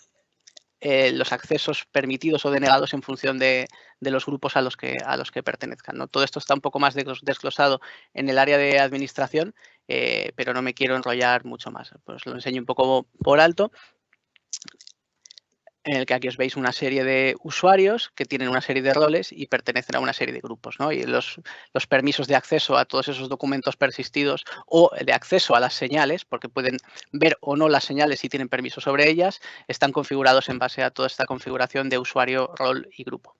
los accesos permitidos o denegados en función de los grupos a los que pertenezcan, ¿no? Todo esto está un poco más desglosado en el área de administración, pero no me quiero enrollar mucho más. Pues lo enseño un poco por alto, en el que aquí os veis una serie de usuarios que tienen una serie de roles y pertenecen a una serie de grupos, ¿no? Y los permisos de acceso a todos esos documentos persistidos o de acceso a las señales, porque pueden ver o no las señales si tienen permiso sobre ellas, están configurados en base a toda esta configuración de usuario, rol y grupo.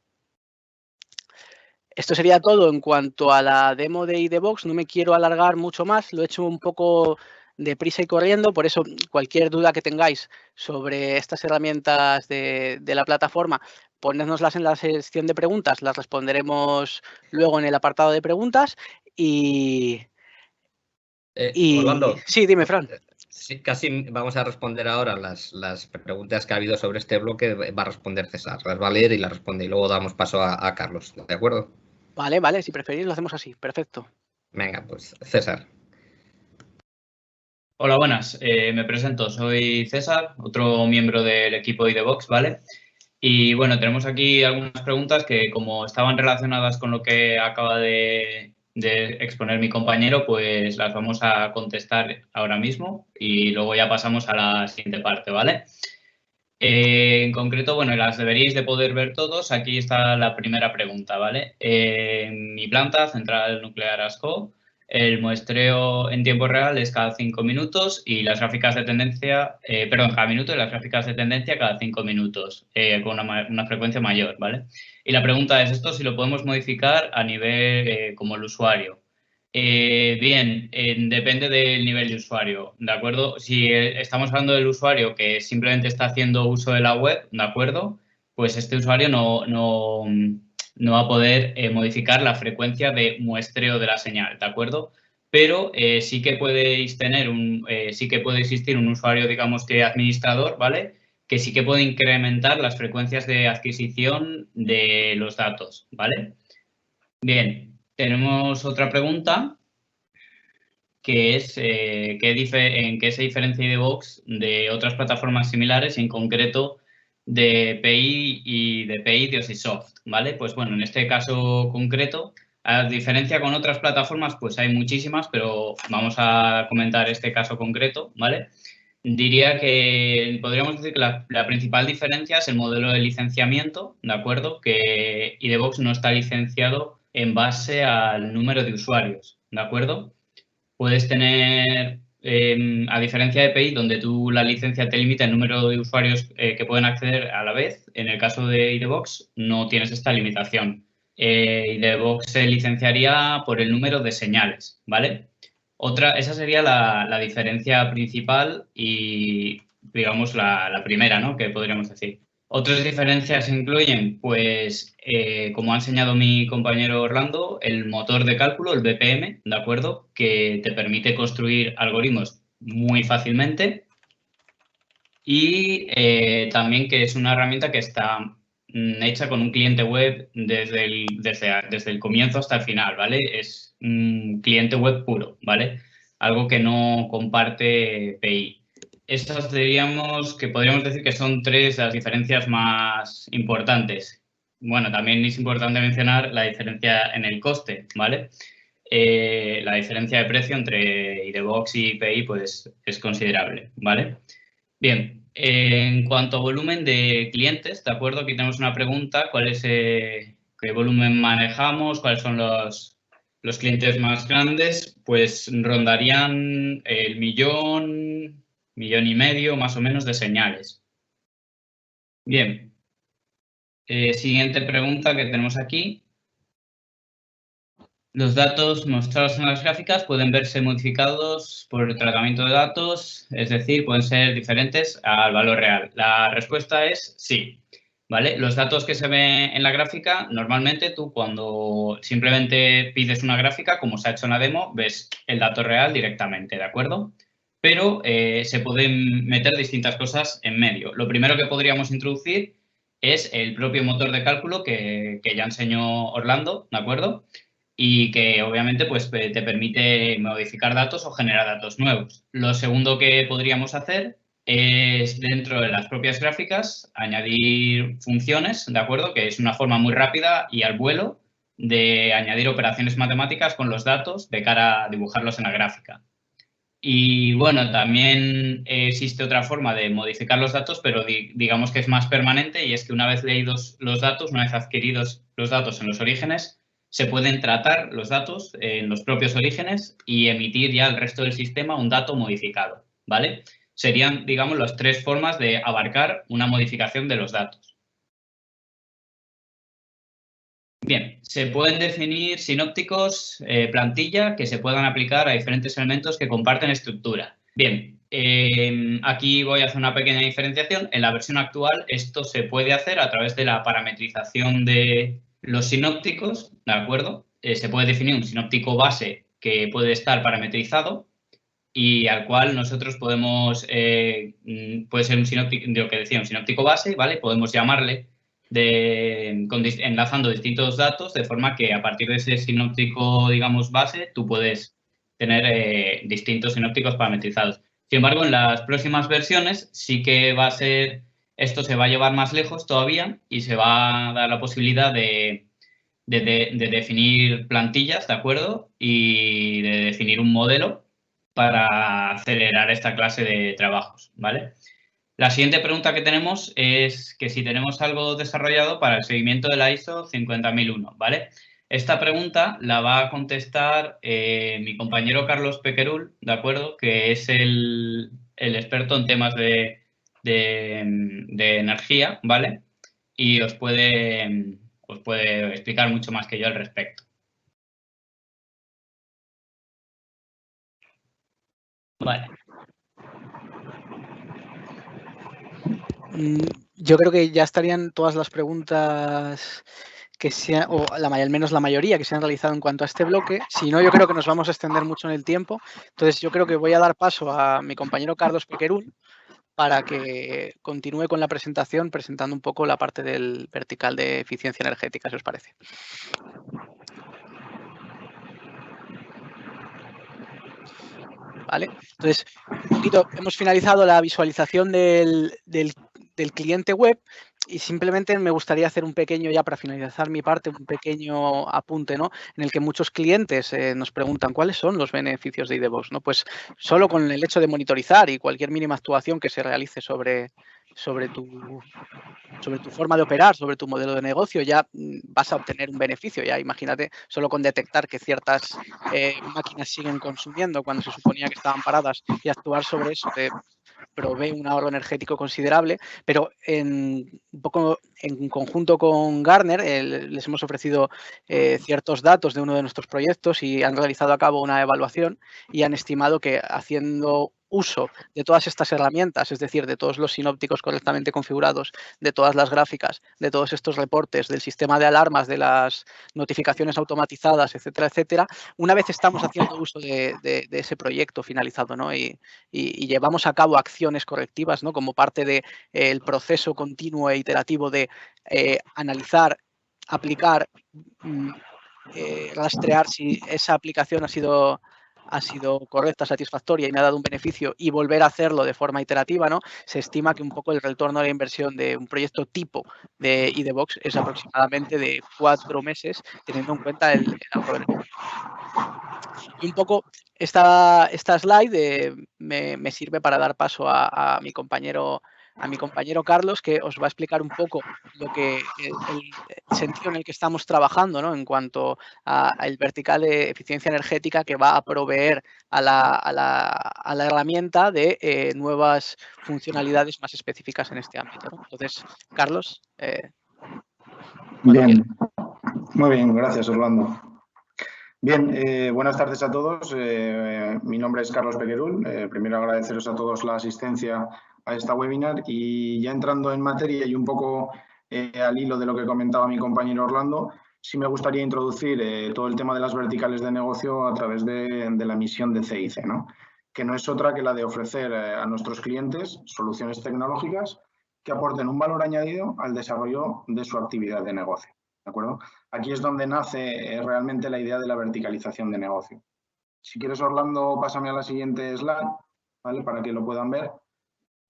Esto sería todo en cuanto a la demo de iDevox. No me quiero alargar mucho más, lo he hecho un poco deprisa y corriendo, por eso cualquier duda que tengáis sobre estas herramientas de la plataforma, ponednoslas en la sección de preguntas, las responderemos luego en el apartado de preguntas y Orlando, sí, dime, Fran. sí, casi vamos a responder ahora las preguntas que ha habido sobre este bloque. Va a responder César, las va a leer y las responde. Y luego damos paso a Carlos. ¿De acuerdo? Vale, si preferís lo hacemos así, perfecto. Venga, pues César. Hola, buenas. Me presento, soy César, otro miembro del equipo iDevox, ¿vale? Y bueno, tenemos aquí algunas preguntas que, como estaban relacionadas con lo que acaba de exponer mi compañero, pues las vamos a contestar ahora mismo y luego ya pasamos a la siguiente parte, ¿vale? En concreto, bueno, las deberíais de poder ver todos. Aquí está la primera pregunta, ¿vale? En mi planta, central nuclear ASCO, el muestreo en tiempo real es cada 5 minutos y las gráficas de tendencia, cada minuto y las gráficas de tendencia cada 5 minutos, con una frecuencia mayor, ¿vale? Y la pregunta es esto, si lo podemos modificar a nivel como el usuario. Bien, depende del nivel de usuario, ¿de acuerdo? Si estamos hablando del usuario que simplemente está haciendo uso de la web, ¿de acuerdo? Pues este usuario no va a poder modificar la frecuencia de muestreo de la señal, ¿de acuerdo? Pero sí que podéis tener sí que puede existir un usuario, digamos que administrador, ¿vale? Que sí que puede incrementar las frecuencias de adquisición de los datos, ¿vale? Bien. Tenemos otra pregunta, que es en qué se diferencia iDevox de otras plataformas similares, y en concreto de PI y de PI de Osisoft, ¿vale? Pues bueno, en este caso concreto, a diferencia con otras plataformas, pues hay muchísimas, pero vamos a comentar este caso concreto, ¿vale? Diría que podríamos decir que la principal diferencia es el modelo de licenciamiento, ¿de acuerdo? Que iDevox no está licenciado en base al número de usuarios, ¿de acuerdo? Puedes tener, a diferencia de PI, donde tú la licencia te limita el número de usuarios que pueden acceder a la vez, en el caso de iDevox no tienes esta limitación. iDevox se licenciaría por el número de señales, ¿vale? Esa sería la diferencia principal y, digamos, la primera, ¿no?, que podríamos decir. Otras diferencias incluyen, pues, como ha enseñado mi compañero Orlando, el motor de cálculo, el BPM, ¿de acuerdo?, que te permite construir algoritmos muy fácilmente y también que es una herramienta que está hecha con un cliente web desde el comienzo hasta el final, ¿vale? Es un cliente web puro, ¿vale? Algo que no comparte PI. Estas diríamos que podríamos decir que son tres las diferencias más importantes. Bueno, también es importante mencionar la diferencia en el coste, ¿vale? La diferencia de precio entre iDevox y PI pues es considerable, ¿vale? Bien, en cuanto a volumen de clientes, ¿de acuerdo? Aquí tenemos una pregunta, ¿qué volumen manejamos? ¿Cuáles son los clientes más grandes? Pues rondarían el millón y medio más o menos de señales. Bien, siguiente pregunta que tenemos aquí. Los datos mostrados en las gráficas pueden verse modificados por el tratamiento de datos, es decir, pueden ser diferentes al valor real. La respuesta es sí, ¿vale? Los datos que se ven en la gráfica, normalmente tú cuando simplemente pides una gráfica, como se ha hecho en la demo, ves el dato real directamente, ¿de acuerdo? Pero se pueden meter distintas cosas en medio. Lo primero que podríamos introducir es el propio motor de cálculo que ya enseñó Orlando, ¿de acuerdo? Y que obviamente pues, te permite modificar datos o generar datos nuevos. Lo segundo que podríamos hacer es, dentro de las propias gráficas, añadir funciones, ¿de acuerdo? Que es una forma muy rápida y al vuelo de añadir operaciones matemáticas con los datos de cara a dibujarlos en la gráfica. Y bueno, también existe otra forma de modificar los datos, pero digamos que es más permanente, y es que una vez leídos los datos, una vez adquiridos los datos en los orígenes, se pueden tratar los datos en los propios orígenes y emitir ya al resto del sistema un dato modificado, ¿vale? Serían, digamos, las tres formas de abarcar una modificación de los datos. Bien, se pueden definir sinópticos plantilla que se puedan aplicar a diferentes elementos que comparten estructura. Bien, aquí voy a hacer una pequeña diferenciación. En la versión actual esto se puede hacer a través de la parametrización de los sinópticos, ¿de acuerdo? Se puede definir un sinóptico base que puede estar parametrizado y al cual nosotros podemos, puede ser un sinóptico, lo que decía, un sinóptico base, ¿vale? Podemos llamarle enlazando distintos datos de forma que a partir de ese sinóptico, digamos, base, tú puedes tener distintos sinópticos parametrizados. Sin embargo, en las próximas versiones sí que va a ser, esto se va a llevar más lejos todavía y se va a dar la posibilidad de definir plantillas, ¿de acuerdo? Y de definir un modelo para acelerar esta clase de trabajos, ¿vale? La siguiente pregunta que tenemos es que si tenemos algo desarrollado para el seguimiento de la ISO 50001, ¿vale? Esta pregunta la va a contestar mi compañero Carlos Pequerul, ¿de acuerdo? Que es el experto en temas de energía, ¿vale? Y os puede explicar mucho más que yo al respecto. Vale. Yo creo que ya estarían todas las preguntas que sean, o al menos la mayoría que se han realizado en cuanto a este bloque. Si no, yo creo que nos vamos a extender mucho en el tiempo. Entonces, yo creo que voy a dar paso a mi compañero Carlos Pequerul para que continúe con la presentación, presentando un poco la parte del vertical de eficiencia energética, si os parece. ¿Vale? Entonces, un poquito, hemos finalizado la visualización del cliente web y simplemente me gustaría hacer un pequeño, ya para finalizar mi parte, un pequeño apunte, ¿no? En el que muchos clientes nos preguntan cuáles son los beneficios de iDevOps, ¿no? Pues solo con el hecho de monitorizar y cualquier mínima actuación que se realice sobre tu forma de operar, sobre tu modelo de negocio, ya vas a obtener un beneficio. Ya imagínate, solo con detectar que ciertas máquinas siguen consumiendo cuando se suponía que estaban paradas y actuar sobre eso te provee un ahorro energético considerable, pero un poco en conjunto con Gartner les hemos ofrecido ciertos datos de uno de nuestros proyectos y han realizado a cabo una evaluación y han estimado que haciendo uso de todas estas herramientas, es decir, de todos los sinópticos correctamente configurados, de todas las gráficas, de todos estos reportes, del sistema de alarmas, de las notificaciones automatizadas, etcétera, etcétera, una vez estamos haciendo uso de ese proyecto finalizado, ¿no? y llevamos a cabo acciones correctivas, ¿no? Como parte del proceso continuo e iterativo de analizar, aplicar, rastrear si esa aplicación ha sido correcta, satisfactoria y me ha dado un beneficio y volver a hacerlo de forma iterativa, ¿no? Se estima que un poco el retorno a la inversión de un proyecto tipo de iDevOps es aproximadamente de 4 meses, teniendo en cuenta el ahorro energético. Y un poco esta slide me sirve para dar paso a mi compañero Carlos, que os va a explicar un poco el sentido en el que estamos trabajando, ¿no? En cuanto al vertical de eficiencia energética que va a proveer a la herramienta de nuevas funcionalidades más específicas en este ámbito, ¿no? Entonces, Carlos. Bien, muy bien, gracias Orlando. Bien, buenas tardes a todos. Mi nombre es Carlos Pequerul. Primero agradeceros a todos la asistencia a esta webinar y ya entrando en materia y un poco al hilo de lo que comentaba mi compañero Orlando, sí me gustaría introducir todo el tema de las verticales de negocio a través de la misión de CIC, ¿no? Que no es otra que la de ofrecer a nuestros clientes soluciones tecnológicas que aporten un valor añadido al desarrollo de su actividad de negocio. ¿De acuerdo? Aquí es donde nace realmente la idea de la verticalización de negocio. Si quieres, Orlando, pásame a la siguiente slide, ¿vale? Para que lo puedan ver.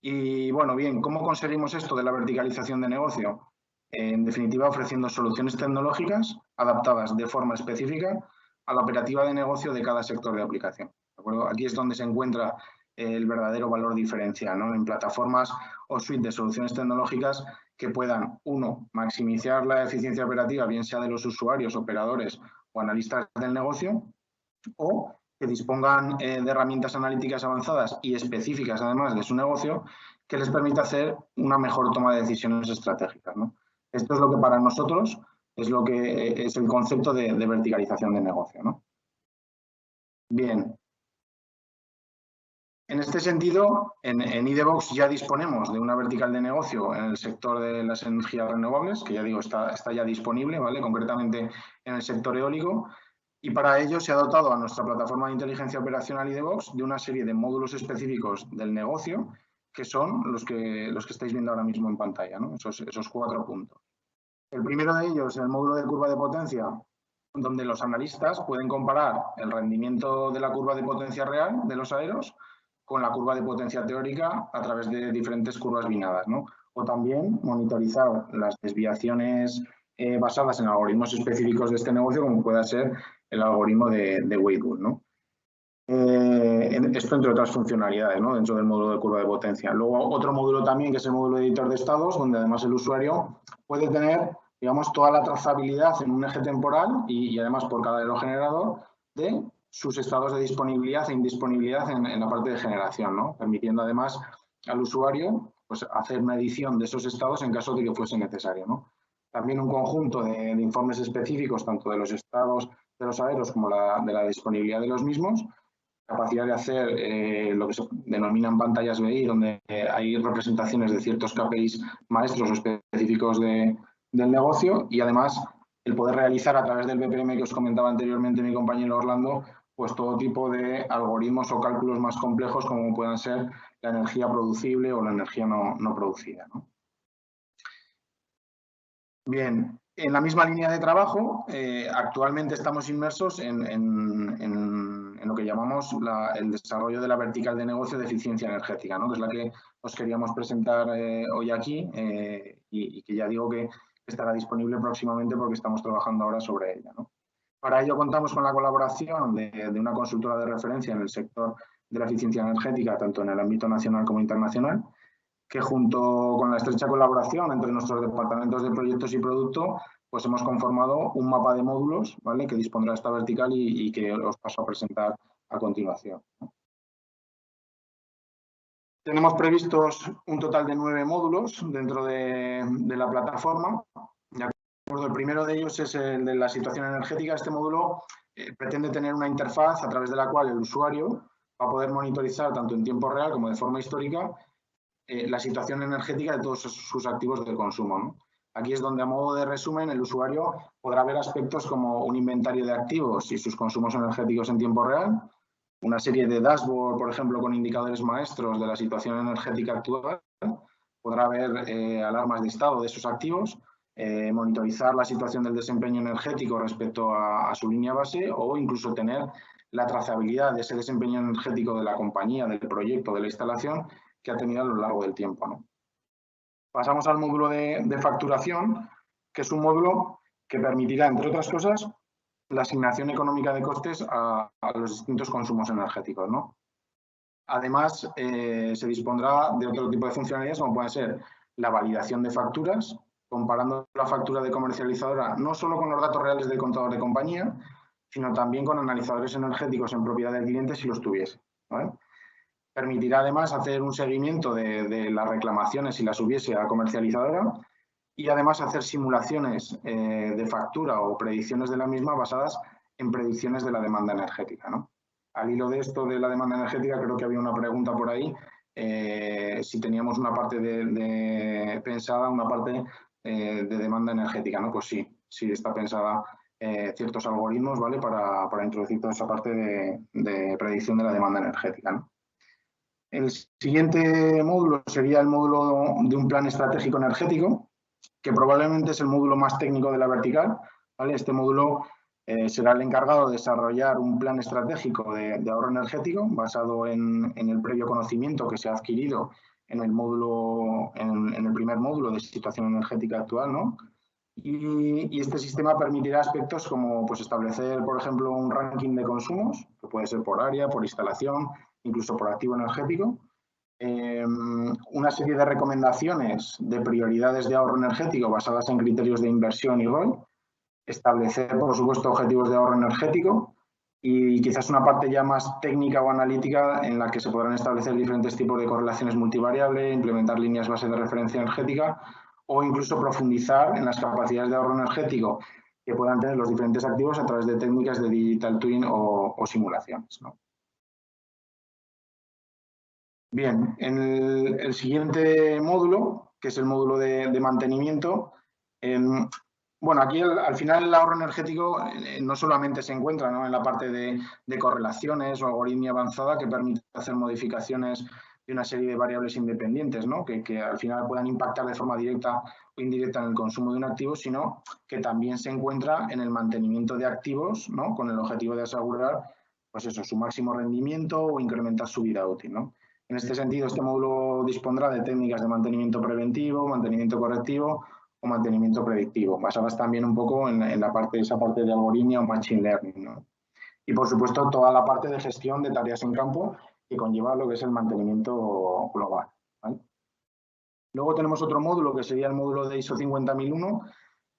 Y bueno, bien, ¿cómo conseguimos esto de la verticalización de negocio? En definitiva, ofreciendo soluciones tecnológicas adaptadas de forma específica a la operativa de negocio de cada sector de aplicación. ¿De acuerdo? Aquí es donde se encuentra el verdadero valor diferencial, ¿no? En plataformas o suite de soluciones tecnológicas que puedan, uno, maximizar la eficiencia operativa, bien sea de los usuarios, operadores o analistas del negocio, o que dispongan de herramientas analíticas avanzadas y específicas, además, de su negocio, que les permita hacer una mejor toma de decisiones estratégicas, ¿no? Esto es lo que para nosotros Es lo que es el concepto de verticalización de negocio, ¿no? Bien. En este sentido, en iDevox ya disponemos de una vertical de negocio en el sector de las energías renovables, que ya digo, está ya disponible, ¿vale? Concretamente en el sector eólico, y para ello se ha dotado a nuestra plataforma de inteligencia operacional iDevox de una serie de módulos específicos del negocio, que son los que estáis viendo ahora mismo en pantalla, ¿no? Esos 4 puntos. El primero de ellos, el módulo de curva de potencia, donde los analistas pueden comparar el rendimiento de la curva de potencia real de los aeros con la curva de potencia teórica a través de diferentes curvas binadas, ¿no? O también monitorizar las desviaciones basadas en algoritmos específicos de este negocio, como pueda ser el algoritmo de Weibull, ¿no? Esto entre otras funcionalidades, ¿no? Dentro del módulo de curva de potencia. Luego otro módulo también, que es el módulo de editor de estados, donde además el usuario puede tener, digamos, toda la trazabilidad en un eje temporal y además por cada aerogenerador de sus estados de disponibilidad e indisponibilidad en la parte de generación, ¿no? Permitiendo además al usuario pues, hacer una edición de esos estados en caso de que fuese necesario, ¿no? También un conjunto de informes específicos, tanto de los estados de los aeros como de la disponibilidad de los mismos, capacidad de hacer lo que se denominan pantallas BI, donde hay representaciones de ciertos KPIs maestros o específicos del negocio, y además el poder realizar a través del BPM que os comentaba anteriormente mi compañero Orlando, pues todo tipo de algoritmos o cálculos más complejos como puedan ser la energía producible o la energía no producida, ¿no? Bien, en la misma línea de trabajo, actualmente estamos inmersos en lo que llamamos el desarrollo de la vertical de negocio de eficiencia energética, ¿no? Que es la que os queríamos presentar hoy aquí y que ya digo que estará disponible próximamente porque estamos trabajando ahora sobre ella, ¿no? Para ello contamos con la colaboración de una consultora de referencia en el sector de la eficiencia energética, tanto en el ámbito nacional como internacional, que junto con la estrecha colaboración entre nuestros departamentos de proyectos y producto, pues hemos conformado un mapa de módulos, ¿vale?, que dispondrá esta vertical y que os paso a presentar a continuación. Tenemos previstos un total de 9 módulos dentro de la plataforma. El primero de ellos es el de la situación energética. Este módulo pretende tener una interfaz a través de la cual el usuario va a poder monitorizar tanto en tiempo real como de forma histórica la situación energética de todos sus activos de consumo, ¿no? Aquí es donde, a modo de resumen, el usuario podrá ver aspectos como un inventario de activos y sus consumos energéticos en tiempo real, una serie de dashboard, por ejemplo, con indicadores maestros de la situación energética actual, podrá ver alarmas de estado de esos activos, monitorizar la situación del desempeño energético respecto a su línea base o incluso tener la trazabilidad de ese desempeño energético de la compañía, del proyecto, de la instalación que ha tenido a lo largo del tiempo, ¿no? Pasamos al módulo de facturación, que es un módulo que permitirá, entre otras cosas, la asignación económica de costes a los distintos consumos energéticos, ¿no? Además, se dispondrá de otro tipo de funcionalidades, como pueden ser la validación de facturas, comparando la factura de comercializadora no solo con los datos reales del contador de compañía, sino también con analizadores energéticos en propiedad del cliente si los tuviese, ¿vale? Permitirá además hacer un seguimiento de las reclamaciones si las hubiese a la comercializadora y además hacer simulaciones de factura o predicciones de la misma basadas en predicciones de la demanda energética, ¿no? Al hilo de esto de la demanda energética, creo que había una pregunta por ahí, si teníamos una parte pensada, una parte de demanda energética, ¿no? Pues sí está pensada ciertos algoritmos, ¿vale?, para introducir toda esa parte de predicción de la demanda energética, ¿no? El siguiente módulo sería el módulo de un plan estratégico energético, que probablemente es el módulo más técnico de la vertical, ¿vale? Este módulo será el encargado de desarrollar un plan estratégico de ahorro energético basado en el previo conocimiento que se ha adquirido en el primer módulo de situación energética actual, ¿no? Y este sistema permitirá aspectos como pues, establecer, por ejemplo, un ranking de consumos, que puede ser por área, por instalación, incluso por activo energético, una serie de recomendaciones de prioridades de ahorro energético basadas en criterios de inversión y ROI, establecer, por supuesto, objetivos de ahorro energético y quizás una parte ya más técnica o analítica en la que se podrán establecer diferentes tipos de correlaciones multivariables, implementar líneas base de referencia energética o incluso profundizar en las capacidades de ahorro energético que puedan tener los diferentes activos a través de técnicas de digital twin o simulaciones, ¿no? Bien, en el siguiente módulo, que es el módulo de mantenimiento, bueno, aquí al final el ahorro energético no solamente se encuentra, ¿no?, en la parte de correlaciones o algoritmia avanzada que permite hacer modificaciones de una serie de variables independientes, ¿no?, que al final puedan impactar de forma directa o indirecta en el consumo de un activo, sino que también se encuentra en el mantenimiento de activos, ¿no?, con el objetivo de asegurar, pues eso, su máximo rendimiento o incrementar su vida útil, ¿no? En este sentido, este módulo dispondrá de técnicas de mantenimiento preventivo, mantenimiento correctivo o mantenimiento predictivo, basadas también un poco en esa parte de algoritmia o machine learning, ¿no? Y, por supuesto, toda la parte de gestión de tareas en campo que conlleva lo que es el mantenimiento global, ¿vale? Luego tenemos otro módulo que sería el módulo de ISO 50001.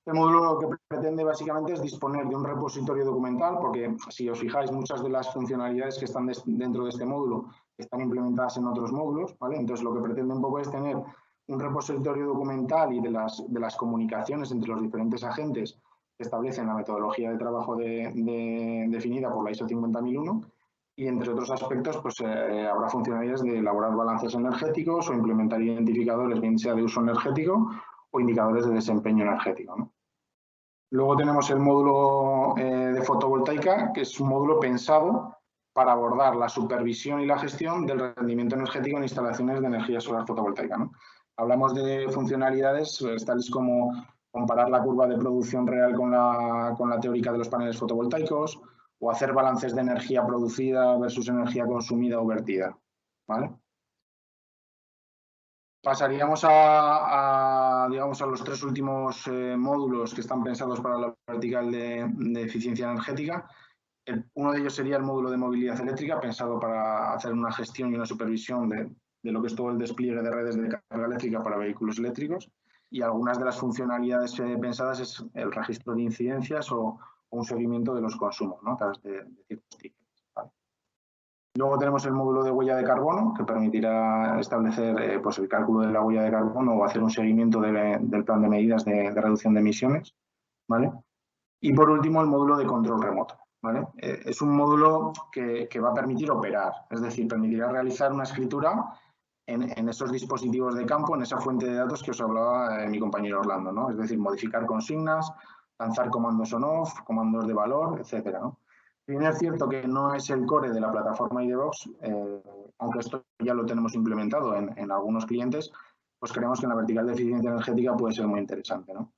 El módulo lo que pretende básicamente es disponer de un repositorio documental, porque si os fijáis, muchas de las funcionalidades que están dentro de este módulo están implementadas en otros módulos, ¿vale? Entonces, lo que pretende un poco es tener un repositorio documental y de las comunicaciones entre los diferentes agentes que establecen la metodología de trabajo definida por la ISO 50001, y entre otros aspectos pues habrá funcionalidades de elaborar balances energéticos o implementar identificadores, bien sea de uso energético o indicadores de desempeño energético, ¿no? Luego tenemos el módulo de fotovoltaica, que es un módulo pensado para abordar la supervisión y la gestión del rendimiento energético en instalaciones de energía solar fotovoltaica, ¿no? Hablamos de funcionalidades tales como comparar la curva de producción real con la teórica de los paneles fotovoltaicos o hacer balances de energía producida versus energía consumida o vertida, ¿vale? Pasaríamos digamos, a los tres últimos módulos que están pensados para la vertical de eficiencia energética. Uno de ellos sería el módulo de movilidad eléctrica, pensado para hacer una gestión y una supervisión de lo que es todo el despliegue de redes de carga eléctrica para vehículos eléctricos. Y algunas de las funcionalidades pensadas es el registro de incidencias o un seguimiento de los consumos, ¿no?, a través de ciertos tickets, ¿vale? Luego tenemos el módulo de huella de carbono, que permitirá establecer pues el cálculo de la huella de carbono o hacer un seguimiento del plan de medidas de reducción de emisiones, ¿vale? Y por último, el módulo de control remoto, ¿vale? Es un módulo que va a permitir operar, es decir, permitirá realizar una escritura en esos dispositivos de campo, en esa fuente de datos que os hablaba mi compañero Orlando, ¿no? Es decir, modificar consignas, lanzar comandos on-off, comandos de valor, etcétera, ¿no? Bien, es cierto que no es el core de la plataforma iDevOps, aunque esto ya lo tenemos implementado en algunos clientes, pues creemos que en la vertical de eficiencia energética puede ser muy interesante, ¿no?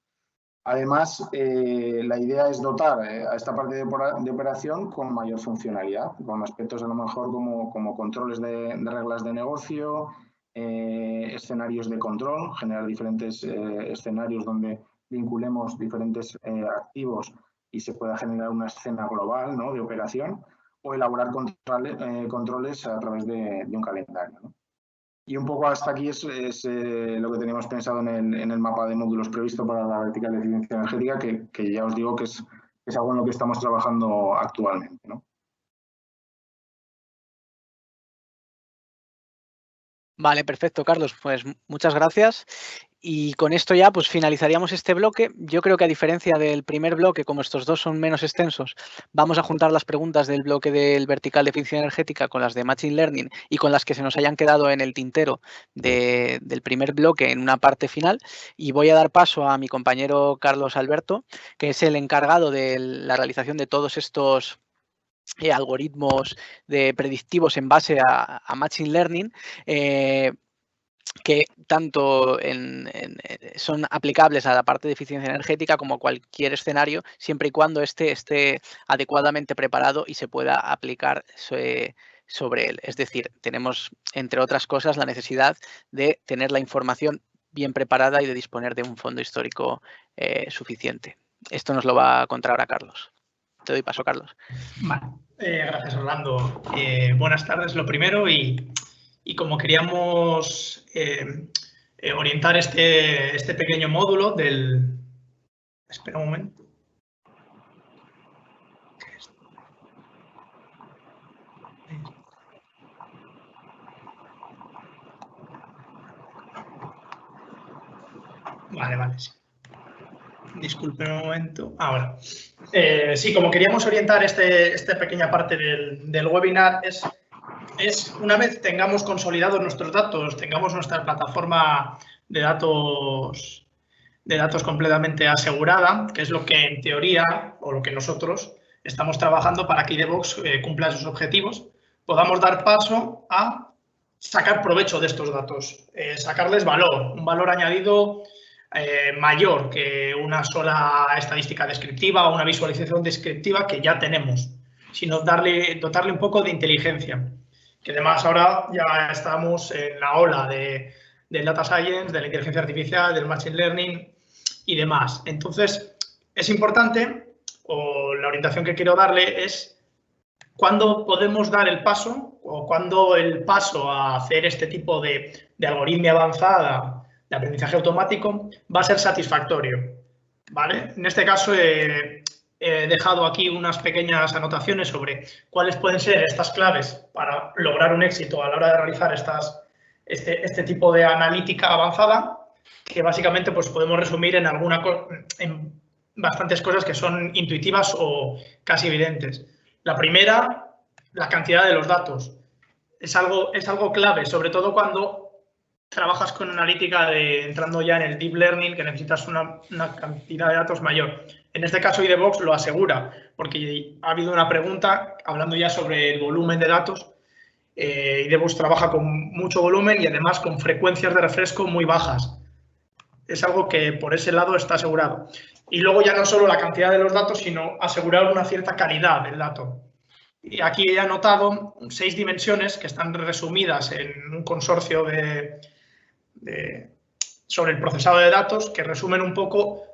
Además, la idea es dotar a esta parte de operación con mayor funcionalidad, con aspectos a lo mejor como controles de reglas de negocio, escenarios de control, generar diferentes escenarios donde vinculemos diferentes activos y se pueda generar una escena global, ¿no?, de operación, o elaborar controles a través de un calendario, ¿no? Y un poco hasta aquí es lo que teníamos pensado en el mapa de módulos previsto para la vertical de eficiencia energética, que ya os digo que es algo en lo que estamos trabajando actualmente, ¿no? Vale, perfecto, Carlos. Pues muchas gracias. Y con esto ya pues finalizaríamos este bloque. Yo creo que a diferencia del primer bloque, como estos dos son menos extensos, vamos a juntar las preguntas del bloque del vertical de eficiencia energética con las de Machine Learning y con las que se nos hayan quedado en el tintero del primer bloque en una parte final. Y voy a dar paso a mi compañero Carlos Alberto, que es el encargado de la realización de todos estos algoritmos predictivos en base a Machine Learning, que tanto son aplicables a la parte de eficiencia energética como a cualquier escenario, siempre y cuando esté adecuadamente preparado y se pueda aplicar sobre él. Es decir, tenemos, entre otras cosas, la necesidad de tener la información bien preparada y de disponer de un fondo histórico suficiente. Esto nos lo va a contar ahora Carlos. Te doy paso, Carlos. Vale, gracias, Orlando. Buenas tardes, lo primero, y como queríamos orientar este pequeño módulo del... Espera un momento. Vale. Sí. Disculpe un momento. Ahora. Sí, como queríamos orientar esta pequeña parte del webinar es una vez tengamos consolidados nuestros datos, tengamos nuestra plataforma de datos completamente asegurada, que es lo que en teoría o lo que nosotros estamos trabajando para que iDevOps cumpla sus objetivos, podamos dar paso a sacar provecho de estos datos, sacarles valor, un valor añadido mayor que una sola estadística descriptiva o una visualización descriptiva que ya tenemos, sino dotarle un poco de inteligencia, que además ahora ya estamos en la ola del data science, de la inteligencia artificial, del machine learning y demás. Entonces, es importante, o la orientación que quiero darle es cuándo podemos dar el paso o cuándo el paso a hacer este tipo de algoritmia avanzada de aprendizaje automático va a ser satisfactorio, ¿vale? En este caso he dejado aquí unas pequeñas anotaciones sobre cuáles pueden ser estas claves para lograr un éxito a la hora de realizar este tipo de analítica avanzada, que básicamente pues, podemos resumir en bastantes cosas que son intuitivas o casi evidentes. La primera, la cantidad de los datos. Es algo clave, sobre todo cuando trabajas con analítica entrando ya en el deep learning, que necesitas una cantidad de datos mayor. En este caso, iDevOps lo asegura, porque ha habido una pregunta hablando ya sobre el volumen de datos. iDevOps trabaja con mucho volumen y además con frecuencias de refresco muy bajas. Es algo que por ese lado está asegurado. Y luego ya no solo la cantidad de los datos, sino asegurar una cierta calidad del dato. Y aquí he anotado 6 dimensiones que están resumidas en un consorcio sobre el procesado de datos que resumen un poco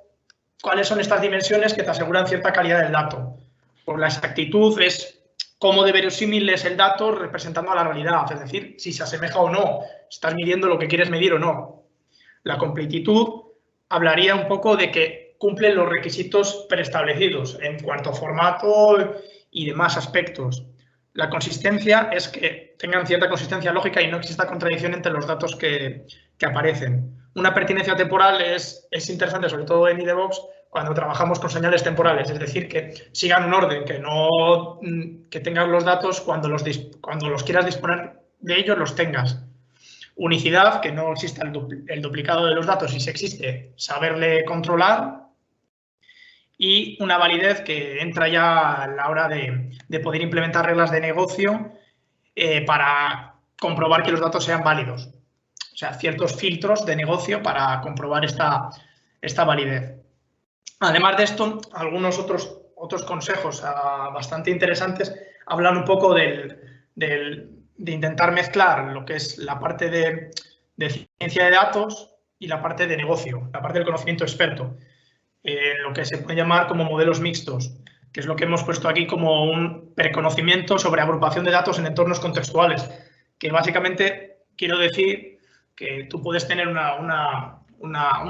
cuáles son estas dimensiones que te aseguran cierta calidad del dato. Por la exactitud es cómo de verosímil es el dato representando a la realidad, es decir, si se asemeja o no, estás midiendo lo que quieres medir o no. La completitud hablaría un poco de que cumplen los requisitos preestablecidos en cuanto a formato y demás aspectos. La consistencia es que tengan cierta consistencia lógica y no exista contradicción entre los datos que aparecen. Una pertinencia temporal es interesante, sobre todo en iDevOps, cuando trabajamos con señales temporales, es decir, que sigan un orden, que tengas los datos cuando los quieras disponer de ellos, los tengas. Unicidad, que no exista el duplicado de los datos, y si existe, saberle controlar. Y una validez que entra ya a la hora de poder implementar reglas de negocio para comprobar que los datos sean válidos. O sea, ciertos filtros de negocio para comprobar esta validez. Además de esto, algunos otros consejos bastante interesantes hablan un poco de intentar mezclar lo que es la parte de ciencia de datos y la parte de negocio, la parte del conocimiento experto. Lo que se puede llamar como modelos mixtos, que es lo que hemos puesto aquí como un preconocimiento sobre agrupación de datos en entornos contextuales, que básicamente quiero decir que tú puedes tener una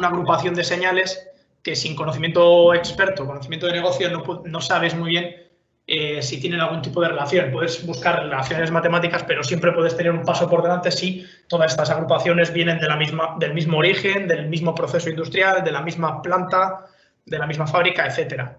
agrupación de señales que sin conocimiento experto, conocimiento de negocio, no sabes muy bien si tienen algún tipo de relación. Puedes buscar relaciones matemáticas, pero siempre puedes tener un paso por delante si todas estas agrupaciones vienen del mismo origen, del mismo proceso industrial, de la misma planta, de la misma fábrica, etcétera,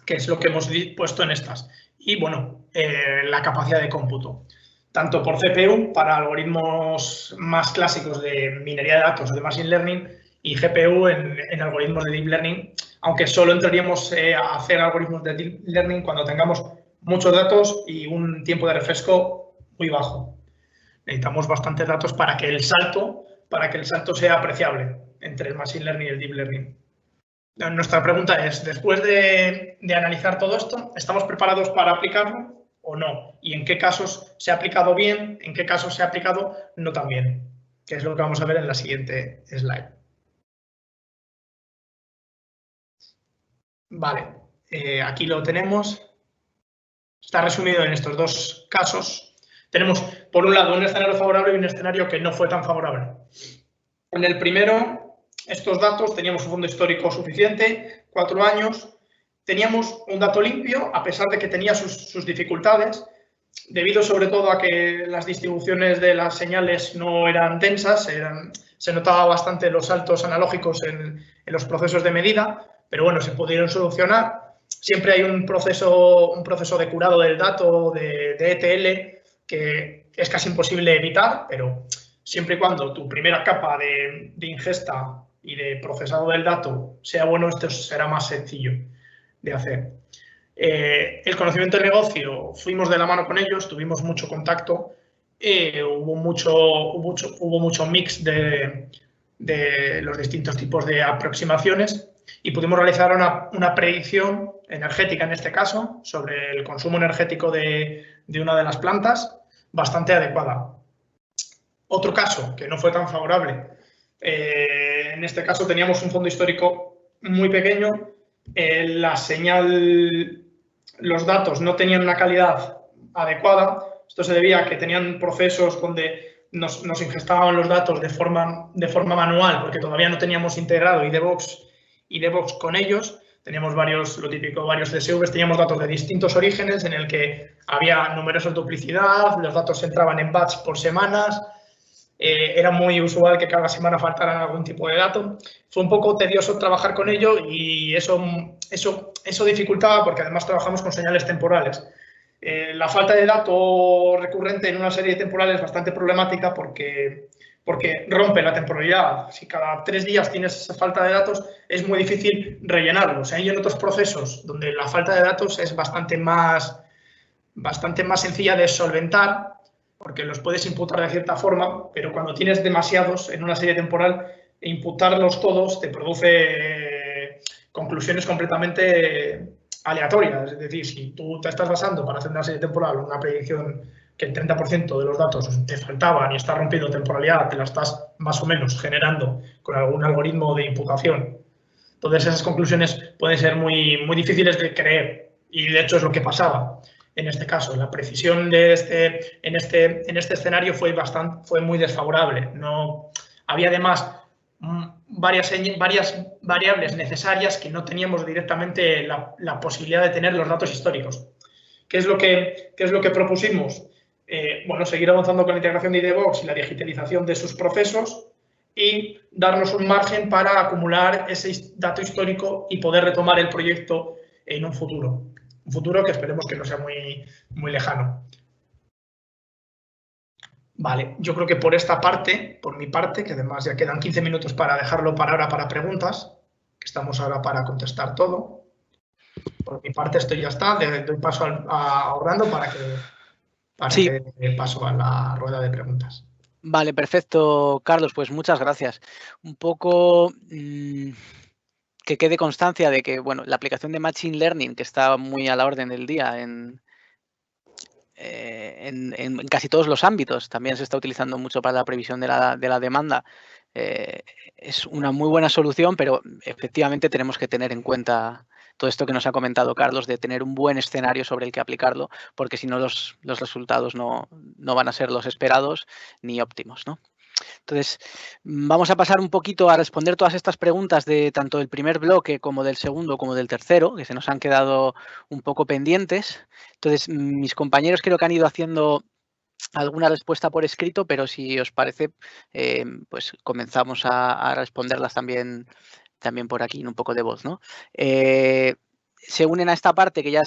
que es lo que hemos puesto en estas. Y, bueno, la capacidad de cómputo, tanto por CPU para algoritmos más clásicos de minería de datos o de machine learning y GPU en algoritmos de deep learning, aunque solo entraríamos a hacer algoritmos de deep learning cuando tengamos muchos datos y un tiempo de refresco muy bajo. Necesitamos bastantes datos para que el salto sea apreciable entre el machine learning y el deep learning. Nuestra pregunta es, después de analizar todo esto, ¿estamos preparados para aplicarlo o no? ¿Y en qué casos se ha aplicado bien? ¿En qué casos se ha aplicado no tan bien? Que es lo que vamos a ver en la siguiente slide. Vale, aquí lo tenemos. Está resumido en estos dos casos. Tenemos, por un lado, un escenario favorable y un escenario que no fue tan favorable. En el primero, estos datos, teníamos un fondo histórico suficiente, 4 años. Teníamos un dato limpio, a pesar de que tenía sus dificultades, debido sobre todo a que las distribuciones de las señales no eran densas, se notaba bastante los saltos analógicos en los procesos de medida, pero bueno, se pudieron solucionar. Siempre hay un proceso de curado del dato de ETL que es casi imposible evitar, pero siempre y cuando tu primera capa de ingesta y de procesado del dato sea bueno, esto será más sencillo de hacer. El conocimiento del negocio, fuimos de la mano con ellos, tuvimos mucho contacto, hubo mucho mix de los distintos tipos de aproximaciones y pudimos realizar una predicción energética, en este caso, sobre el consumo energético de una de las plantas, bastante adecuada. Otro caso que no fue tan favorable, en este caso teníamos un fondo histórico muy pequeño, la señal, los datos no tenían una calidad adecuada. Esto se debía a que tenían procesos donde nos ingestaban los datos de forma manual, porque todavía no teníamos integrado iDevOps con ellos. Teníamos varios CSVs, teníamos datos de distintos orígenes en el que había numerosas duplicidad, los datos entraban en batch por semanas, era muy usual que cada semana faltaran algún tipo de dato. Fue un poco tedioso trabajar con ello y eso dificultaba porque además trabajamos con señales temporales. La falta de dato recurrente en una serie de temporales es bastante problemática porque rompe la temporalidad. Si cada 3 días tienes esa falta de datos, es muy difícil rellenarlos. Hay en otros procesos donde la falta de datos es bastante más sencilla de solventar, porque los puedes imputar de cierta forma, pero cuando tienes demasiados en una serie temporal, imputarlos todos te produce conclusiones completamente aleatorias. Es decir, si tú te estás basando para hacer una serie temporal, una predicción que el 30% de los datos te faltaban y estás rompiendo temporalidad, te la estás más o menos generando con algún algoritmo de imputación. Entonces, esas conclusiones pueden ser muy difíciles de creer y, de hecho, es lo que pasaba en este caso. La precisión en este escenario fue muy desfavorable. No, había además varias variables necesarias que no teníamos directamente la posibilidad de tener los datos históricos. ¿Qué es lo que propusimos? Bueno, seguir avanzando con la integración de iDevOps y la digitalización de sus procesos y darnos un margen para acumular ese dato histórico y poder retomar el proyecto en un futuro. Un futuro que esperemos que no sea muy lejano. Vale, yo creo que por mi parte, que además ya quedan 15 minutos para dejarlo para ahora para preguntas, que estamos ahora para contestar todo. Por mi parte esto ya está, doy paso a Orlando para que paso a la rueda de preguntas. Vale, perfecto, Carlos, pues muchas gracias. Un poco que quede constancia de que, bueno, la aplicación de Machine Learning, que está muy a la orden del día en casi todos los ámbitos, también se está utilizando mucho para la previsión de la demanda. Es una muy buena solución, pero efectivamente tenemos que tener en cuenta todo esto que nos ha comentado Carlos, de tener un buen escenario sobre el que aplicarlo, porque si no los resultados no van a ser los esperados ni óptimos, ¿no? Entonces, vamos a pasar un poquito a responder todas estas preguntas de tanto del primer bloque como del segundo como del tercero, que se nos han quedado un poco pendientes. Entonces, mis compañeros creo que han ido haciendo alguna respuesta por escrito, pero si os parece, pues comenzamos a responderlas también por aquí en un poco de voz, ¿no? Se unen a esta parte que ya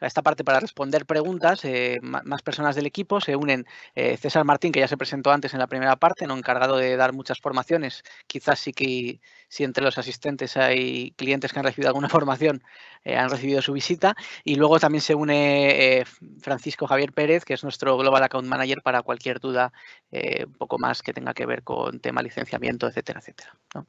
a esta parte para responder preguntas, más personas del equipo. Se unen César Martín, que ya se presentó antes en la primera parte, ¿no? Encargado de dar muchas formaciones. Quizás si entre los asistentes hay clientes que han recibido alguna formación, han recibido su visita. Y luego también se une Francisco Javier Pérez, que es nuestro Global Account Manager para cualquier duda un poco más que tenga que ver con tema licenciamiento, etcétera, etcétera, ¿no?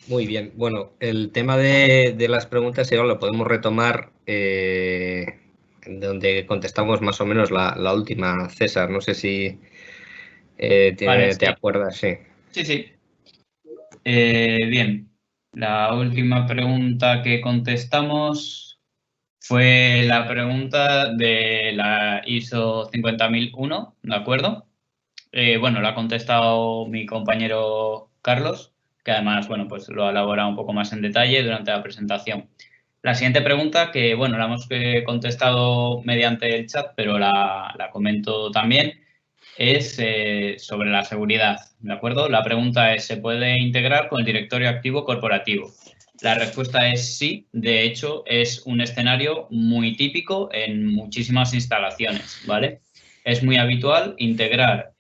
Muy bien. Bueno, el tema de las preguntas ahora lo podemos retomar donde contestamos más o menos la última, César. No sé si te acuerdas. Sí. Sí. Bien. La última pregunta que contestamos fue la pregunta de la ISO 50001, ¿de acuerdo? Bueno, la ha contestado mi compañero Carlos, que además, bueno, pues lo ha elaborado un poco más en detalle durante la presentación. La siguiente pregunta, que bueno, la hemos contestado mediante el chat, pero la comento también, es sobre la seguridad, ¿de acuerdo? La pregunta es, ¿se puede integrar con el directorio activo corporativo? La respuesta es sí. De hecho, es un escenario muy típico en muchísimas instalaciones, ¿vale? Es muy habitual integrar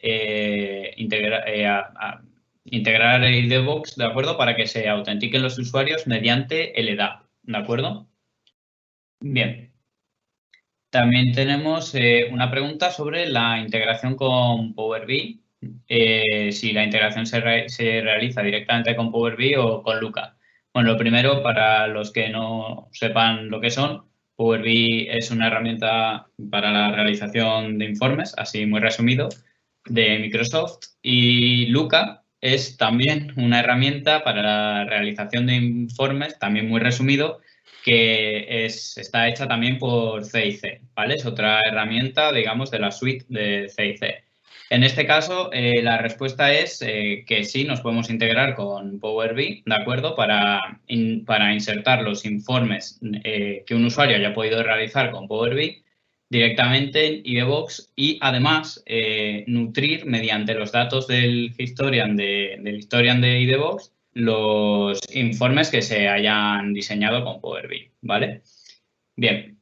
IDVox, ¿de acuerdo? Para que se autentiquen los usuarios mediante el EDAP, ¿de acuerdo? Bien. También tenemos una pregunta sobre la integración con Power BI, si la integración se realiza directamente con Power BI o con Luca. Bueno, lo primero, para los que no sepan lo que son, Power BI es una herramienta para la realización de informes, así muy resumido, de Microsoft, y Luca es también una herramienta para la realización de informes, también muy resumido, que está hecha también por CIC, ¿vale? Es otra herramienta, digamos, de la suite de CIC. En este caso, la respuesta es que sí, nos podemos integrar con Power BI, ¿de acuerdo? Para insertar los informes que un usuario haya podido realizar con Power BI directamente en IDVox y además nutrir mediante los datos del historian de IDVox los informes que se hayan diseñado con Power BI, ¿vale? Bien.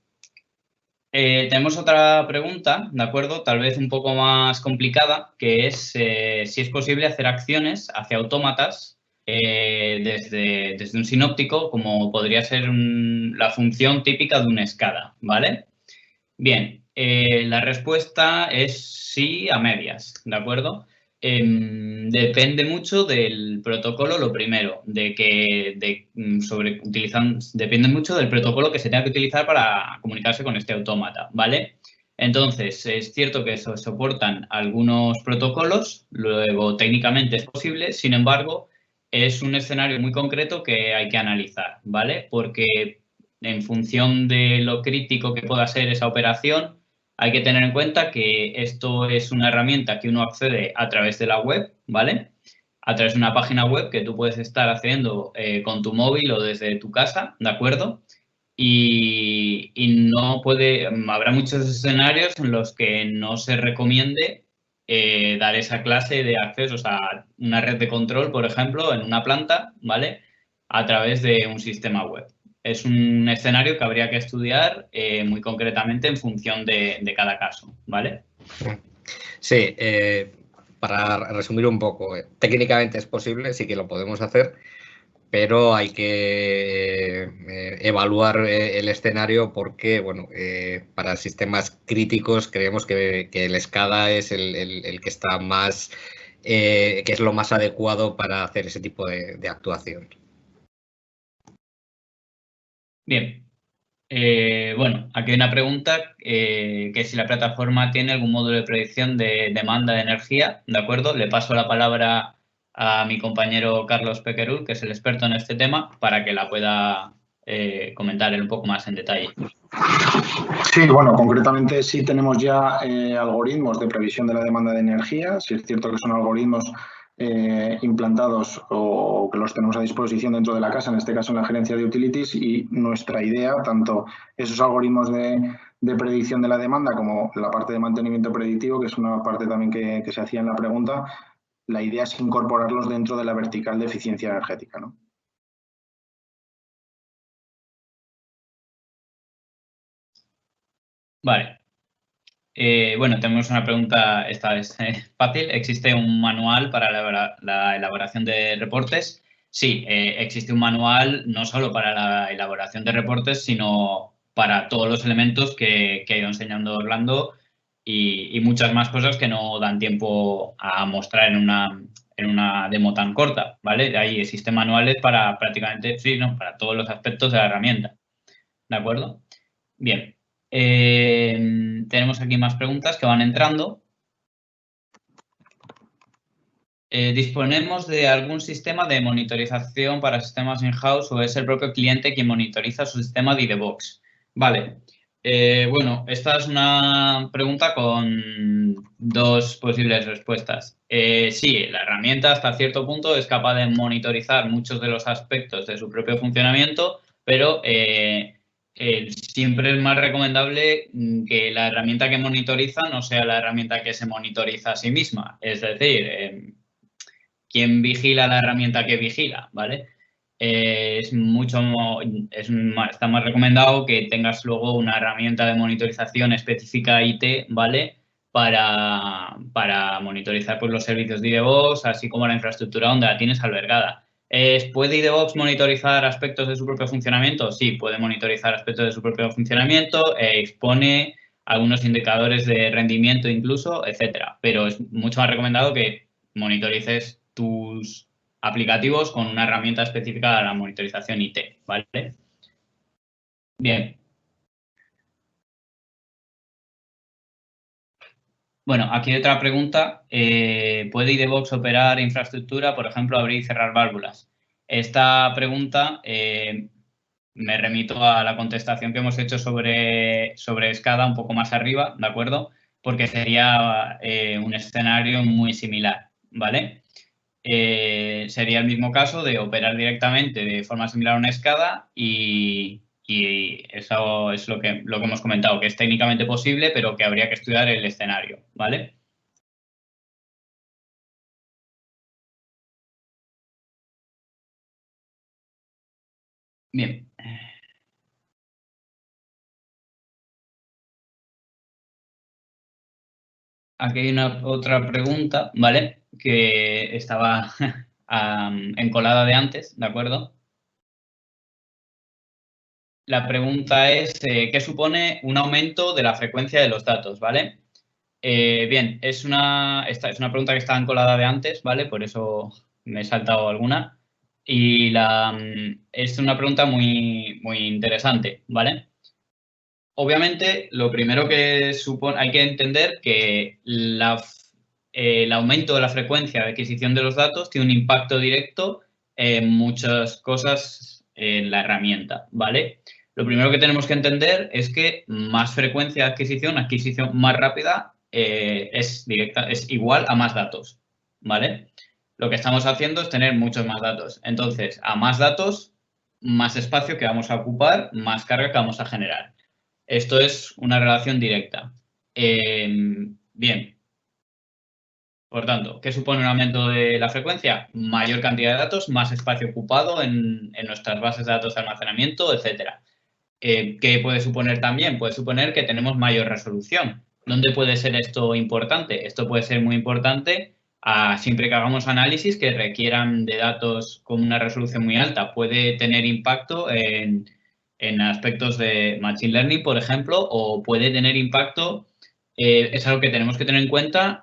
Tenemos otra pregunta, ¿de acuerdo? Tal vez un poco más complicada, que es si es posible hacer acciones hacia autómatas desde un sinóptico, como podría ser la función típica de una SCADA, ¿vale? Bien, la respuesta es sí a medias, ¿de acuerdo? Depende mucho del protocolo, lo primero, depende mucho del protocolo que se tenga que utilizar para comunicarse con este autómata, ¿vale? Entonces, es cierto que se soportan algunos protocolos, luego técnicamente es posible, sin embargo, es un escenario muy concreto que hay que analizar, ¿vale? Porque en función de lo crítico que pueda ser esa operación, hay que tener en cuenta que esto es una herramienta que uno accede a través de la web, ¿vale? A través de una página web que tú puedes estar haciendo con tu móvil o desde tu casa, ¿de acuerdo? Y habrá muchos escenarios en los que no se recomiende dar esa clase de accesos a una red de control, por ejemplo, en una planta, ¿vale? A través de un sistema web. Es un escenario que habría que estudiar muy concretamente en función de cada caso, ¿vale? Sí, para resumir un poco, técnicamente es posible, sí que lo podemos hacer, pero hay que evaluar el escenario porque, bueno, para sistemas críticos creemos que el SCADA es el que está más, que es lo más adecuado para hacer ese tipo de actuación. Bien. Bueno, aquí hay una pregunta que si la plataforma tiene algún módulo de predicción de demanda de energía, ¿de acuerdo? Le paso la palabra a mi compañero Carlos Pequerul, que es el experto en este tema, para que la pueda comentar un poco más en detalle. Sí, bueno, concretamente sí tenemos ya algoritmos de previsión de la demanda de energía. Sí es cierto que son algoritmos implantados o que los tenemos a disposición dentro de la casa, en este caso en la gerencia de utilities, y nuestra idea, tanto esos algoritmos de predicción de la demanda como la parte de mantenimiento predictivo, que es una parte también que se hacía en la pregunta, la idea es incorporarlos dentro de la vertical de eficiencia energética, ¿no? Vale. Bueno, tenemos una pregunta, esta es fácil. ¿Existe un manual para la elaboración de reportes? Sí, existe un manual no solo para la elaboración de reportes, sino para todos los elementos que ha ido enseñando Orlando y muchas más cosas que no dan tiempo a mostrar en una demo tan corta, ¿vale? Ahí existen manuales para prácticamente, sí, ¿no? Para todos los aspectos de la herramienta, ¿de acuerdo? Bien. Tenemos aquí más preguntas que van entrando. ¿Disponemos de algún sistema de monitorización para sistemas in-house o es el propio cliente quien monitoriza su sistema de IDVox? Vale. Bueno, esta es una pregunta con dos posibles respuestas. Sí, la herramienta hasta cierto punto es capaz de monitorizar muchos de los aspectos de su propio funcionamiento, pero siempre es más recomendable que la herramienta que monitoriza no sea la herramienta que se monitoriza a sí misma. Es decir, ¿quién vigila la herramienta que vigila? ¿Vale? Está más recomendado que tengas luego una herramienta de monitorización específica IT, ¿vale? Para monitorizar pues, los servicios de IDVox, así como la infraestructura donde la tienes albergada. ¿Puede IDVox monitorizar aspectos de su propio funcionamiento? Sí, puede monitorizar aspectos de su propio funcionamiento, expone algunos indicadores de rendimiento incluso, etcétera. Pero es mucho más recomendado que monitorices tus aplicativos con una herramienta específica de la monitorización IT, ¿vale? Bien. Bueno, aquí hay otra pregunta. ¿Puede IDVox operar infraestructura, por ejemplo, abrir y cerrar válvulas? Esta pregunta me remito a la contestación que hemos hecho sobre SCADA un poco más arriba, ¿de acuerdo? Porque sería un escenario muy similar, ¿vale? Sería el mismo caso de operar directamente de forma similar a una SCADA y eso es lo que hemos comentado, que es técnicamente posible, pero que habría que estudiar el escenario, ¿vale? Bien. Aquí hay otra pregunta, ¿vale? Que estaba encolada de antes, ¿de acuerdo? La pregunta es, ¿qué supone un aumento de la frecuencia de los datos, ¿vale? Bien, esta es una pregunta que estaba encolada de antes, ¿vale? Por eso me he saltado alguna. Y es una pregunta muy, muy interesante, ¿vale? Obviamente, lo primero que supone, hay que entender que el aumento de la frecuencia de adquisición de los datos tiene un impacto directo en muchas cosas en la herramienta, ¿vale? Lo primero que tenemos que entender es que más frecuencia de adquisición más rápida, es igual a más datos, ¿vale? Lo que estamos haciendo es tener muchos más datos. Entonces, a más datos, más espacio que vamos a ocupar, más carga que vamos a generar. Esto es una relación directa. Bien. Por tanto, ¿qué supone un aumento de la frecuencia? Mayor cantidad de datos, más espacio ocupado en nuestras bases de datos de almacenamiento, etcétera. ¿Qué puede suponer también? Puede suponer que tenemos mayor resolución. ¿Dónde puede ser esto importante? Esto puede ser muy importante siempre que hagamos análisis que requieran de datos con una resolución muy alta. Puede tener impacto en aspectos de Machine Learning, por ejemplo, o puede tener impacto, es algo que tenemos que tener en cuenta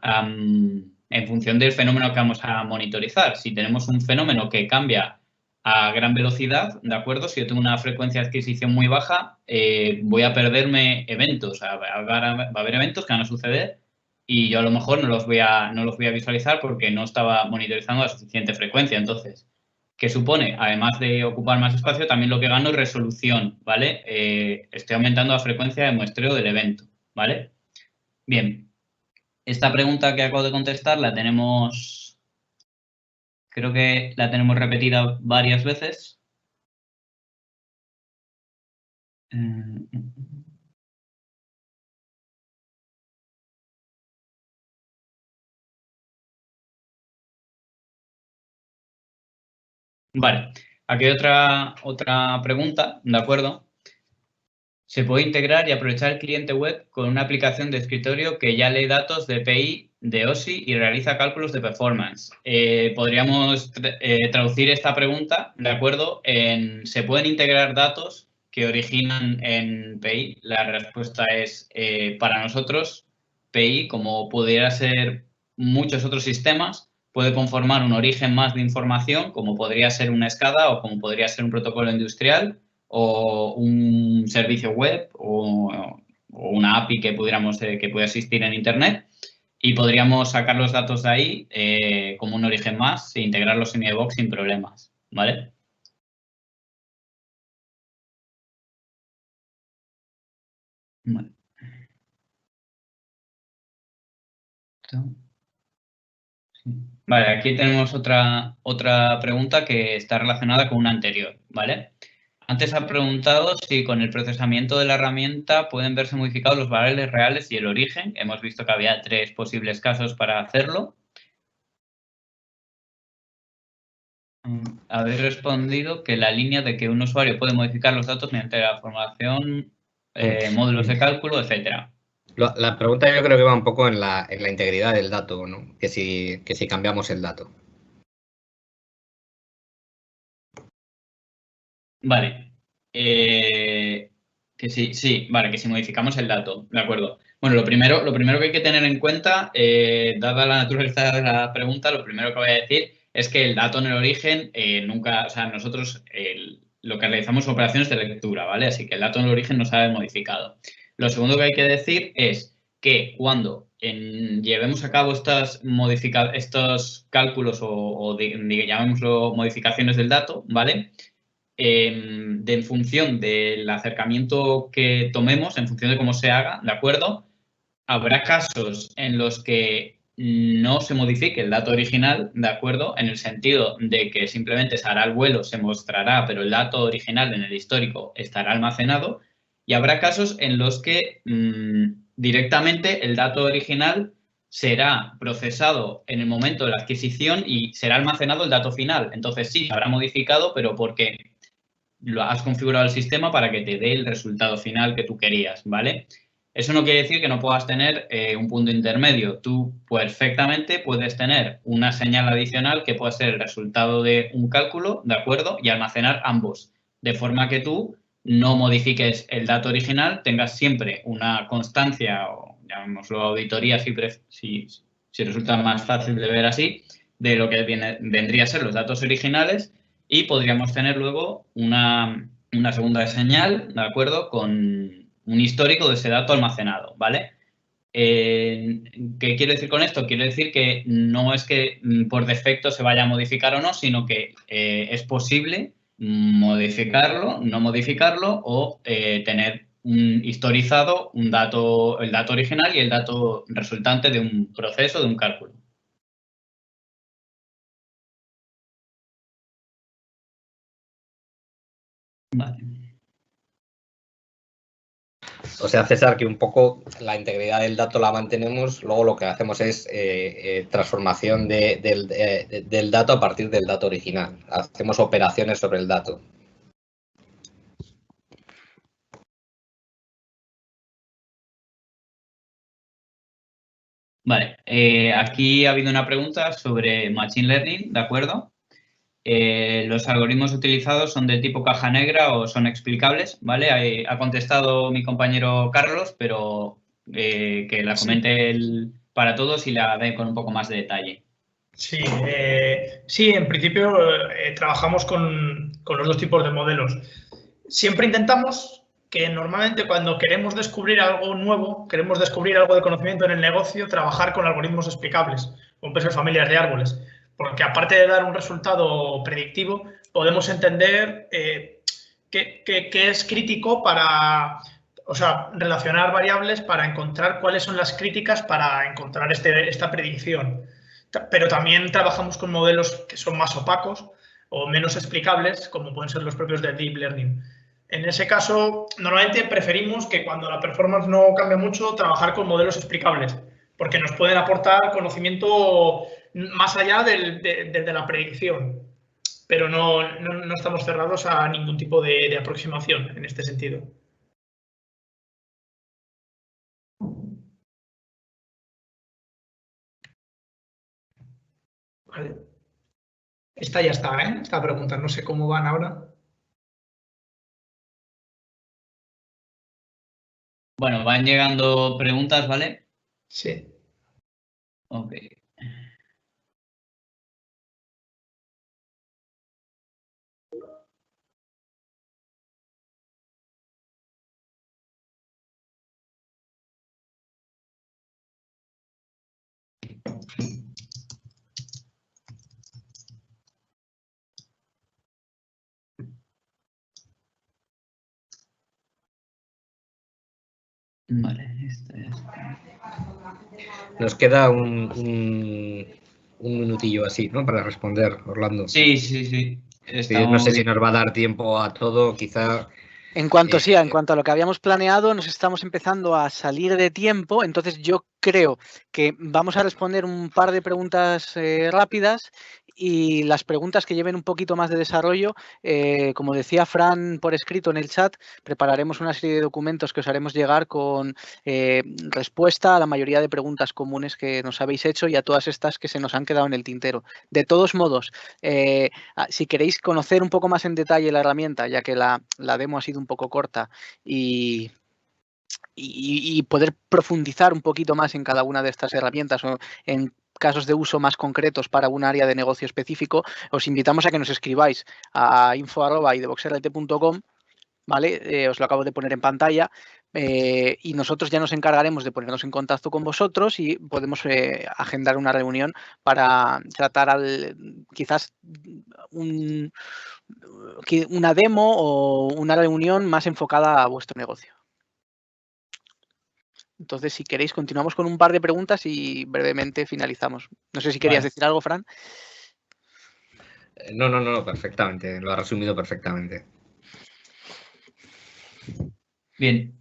en función del fenómeno que vamos a monitorizar. Si tenemos un fenómeno que cambia a gran velocidad, ¿de acuerdo? Si yo tengo una frecuencia de adquisición muy baja, voy a perderme eventos. Va a haber eventos que van a suceder y yo a lo mejor no los voy a visualizar porque no estaba monitorizando a suficiente frecuencia. Entonces, ¿qué supone? Además de ocupar más espacio, también lo que gano es resolución, ¿vale? Estoy aumentando la frecuencia de muestreo del evento, ¿vale? Bien, esta pregunta que acabo de contestar la tenemos, creo que la tenemos repetida varias veces. Vale, aquí hay otra pregunta, ¿de acuerdo? Se puede integrar y aprovechar el cliente web con una aplicación de escritorio que ya lee datos de API, de OSI y realiza cálculos de performance. Podríamos traducir esta pregunta, ¿de acuerdo? ¿Se pueden integrar datos que originan en PI? La respuesta es, para nosotros, PI, como pudiera ser muchos otros sistemas, puede conformar un origen más de información, como podría ser una SCADA o como podría ser un protocolo industrial, o un servicio web o una API que que pueda existir en Internet y podríamos sacar los datos de ahí como un origen más e integrarlos en IDVox sin problemas, ¿vale? Vale. Vale, aquí tenemos otra pregunta que está relacionada con una anterior, ¿vale? Antes ha preguntado si con el procesamiento de la herramienta pueden verse modificados los valores reales y el origen. Hemos visto que había 3 posibles casos para hacerlo. Habéis respondido que la línea de que un usuario puede modificar los datos mediante la formación, módulos de cálculo, etcétera. La pregunta yo creo que va un poco en la integridad del dato, ¿no? Que si cambiamos el dato. Vale. Que sí, vale, que si modificamos el dato, de acuerdo. Bueno, lo primero que hay que tener en cuenta, dada la naturaleza de la pregunta, lo primero que voy a decir es que el dato en el origen nunca, o sea, nosotros lo que realizamos son operaciones de lectura, ¿vale? Así que el dato en el origen no se ha modificado. Lo segundo que hay que decir es que cuando llevemos a cabo estos cálculos o llamémoslo modificaciones del dato, ¿vale? En función del acercamiento que tomemos, en función de cómo se haga, ¿de acuerdo? Habrá casos en los que no se modifique el dato original, ¿de acuerdo? En el sentido de que simplemente se hará el vuelo, se mostrará, pero el dato original en el histórico estará almacenado. Y habrá casos en los que directamente el dato original será procesado en el momento de la adquisición y será almacenado el dato final. Entonces sí, se habrá modificado, pero porque lo has configurado el sistema para que te dé el resultado final que tú querías, ¿vale? Eso no quiere decir que no puedas tener un punto intermedio. Tú perfectamente puedes tener una señal adicional que pueda ser el resultado de un cálculo, ¿de acuerdo? Y almacenar ambos, de forma que tú no modifiques el dato original, tengas siempre una constancia o, llamémoslo, auditoría, si resulta más fácil de ver así, de lo que vendría a ser los datos originales, y podríamos tener luego una segunda señal, ¿de acuerdo? Con un histórico de ese dato almacenado, ¿vale? ¿Qué quiero decir con esto? Quiero decir que no es que por defecto se vaya a modificar o no, sino que es posible modificarlo, no modificarlo o tener historizado el dato original y el dato resultante de un proceso, de un cálculo. Vale. O sea, César, que un poco la integridad del dato la mantenemos, luego lo que hacemos es transformación del dato a partir del dato original. Hacemos operaciones sobre el dato. Vale, aquí ha habido una pregunta sobre Machine Learning, ¿de acuerdo? Los algoritmos utilizados son de tipo caja negra o son explicables, ¿vale? Ha contestado mi compañero Carlos, pero que la comente él para todos y la dé con un poco más de detalle. Sí, en principio trabajamos con los dos tipos de modelos. Siempre intentamos que normalmente cuando queremos descubrir algo nuevo, queremos descubrir algo de conocimiento en el negocio, trabajar con algoritmos explicables, con pueden ser familias de árboles, porque aparte de dar un resultado predictivo, podemos entender qué es crítico para, o sea, relacionar variables para encontrar cuáles son las críticas para encontrar esta predicción. Pero también trabajamos con modelos que son más opacos o menos explicables, como pueden ser los propios de Deep Learning. En ese caso, normalmente preferimos que cuando la performance no cambia mucho, trabajar con modelos explicables, porque nos pueden aportar conocimiento más allá de la predicción, pero no estamos cerrados a ningún tipo de aproximación en este sentido. Vale. Esta ya está, ¿eh? Esta pregunta, no sé cómo van ahora. Bueno, van llegando preguntas, ¿vale? Sí. Ok. Vale, Nos queda un minutillo así, ¿no? Para responder, Orlando. Sí. No sé si nos va a dar tiempo a todo, quizá. En cuanto a lo que habíamos planeado, nos estamos empezando a salir de tiempo, entonces yo creo que vamos a responder un par de preguntas rápidas y las preguntas que lleven un poquito más de desarrollo, como decía Fran por escrito en el chat, prepararemos una serie de documentos que os haremos llegar con respuesta a la mayoría de preguntas comunes que nos habéis hecho y a todas estas que se nos han quedado en el tintero. De todos modos, si queréis conocer un poco más en detalle la herramienta, ya que la demo ha sido un poco corta y poder profundizar un poquito más en cada una de estas herramientas o en casos de uso más concretos para un área de negocio específico, os invitamos a que nos escribáis a info@ideboxrt.com, ¿vale? Os lo acabo de poner en pantalla. Y nosotros ya nos encargaremos de ponernos en contacto con vosotros y podemos agendar una reunión para tratar quizás una demo o una reunión más enfocada a vuestro negocio. Entonces, si queréis, continuamos con un par de preguntas y brevemente finalizamos. No sé si querías decir algo, Fran. No, perfectamente. Lo ha resumido perfectamente. Bien,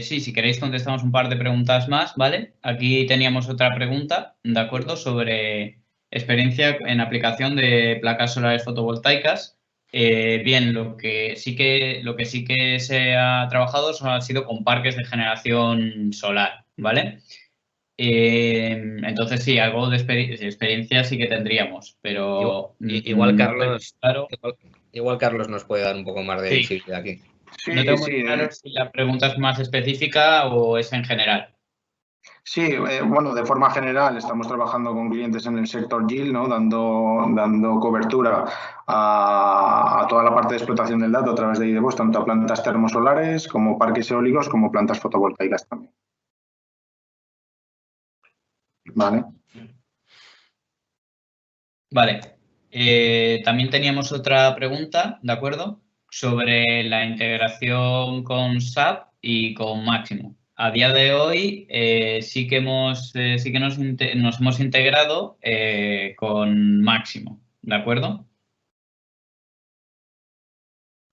sí, si queréis contestamos un par de preguntas más, ¿vale? Aquí teníamos otra pregunta, ¿de acuerdo? Sobre experiencia en aplicación de placas solares fotovoltaicas. Bien, lo que sí que se ha trabajado ha sido con parques de generación solar, ¿vale? Entonces sí, algo de experiencia sí que tendríamos, pero igual Carlos nos puede dar un poco más de visibilidad aquí. Sí, no tengo muy claro si la pregunta es más específica o es en general. Sí, bueno, de forma general estamos trabajando con clientes en el sector GIL, ¿no? Dando cobertura a toda la parte de explotación del dato a través de IDVox, tanto a plantas termosolares como parques eólicos como plantas fotovoltaicas también. Vale. Vale. También teníamos otra pregunta, ¿de acuerdo? Sobre la integración con SAP y con Máximo. A día de hoy sí que nos hemos integrado con Máximo, ¿de acuerdo?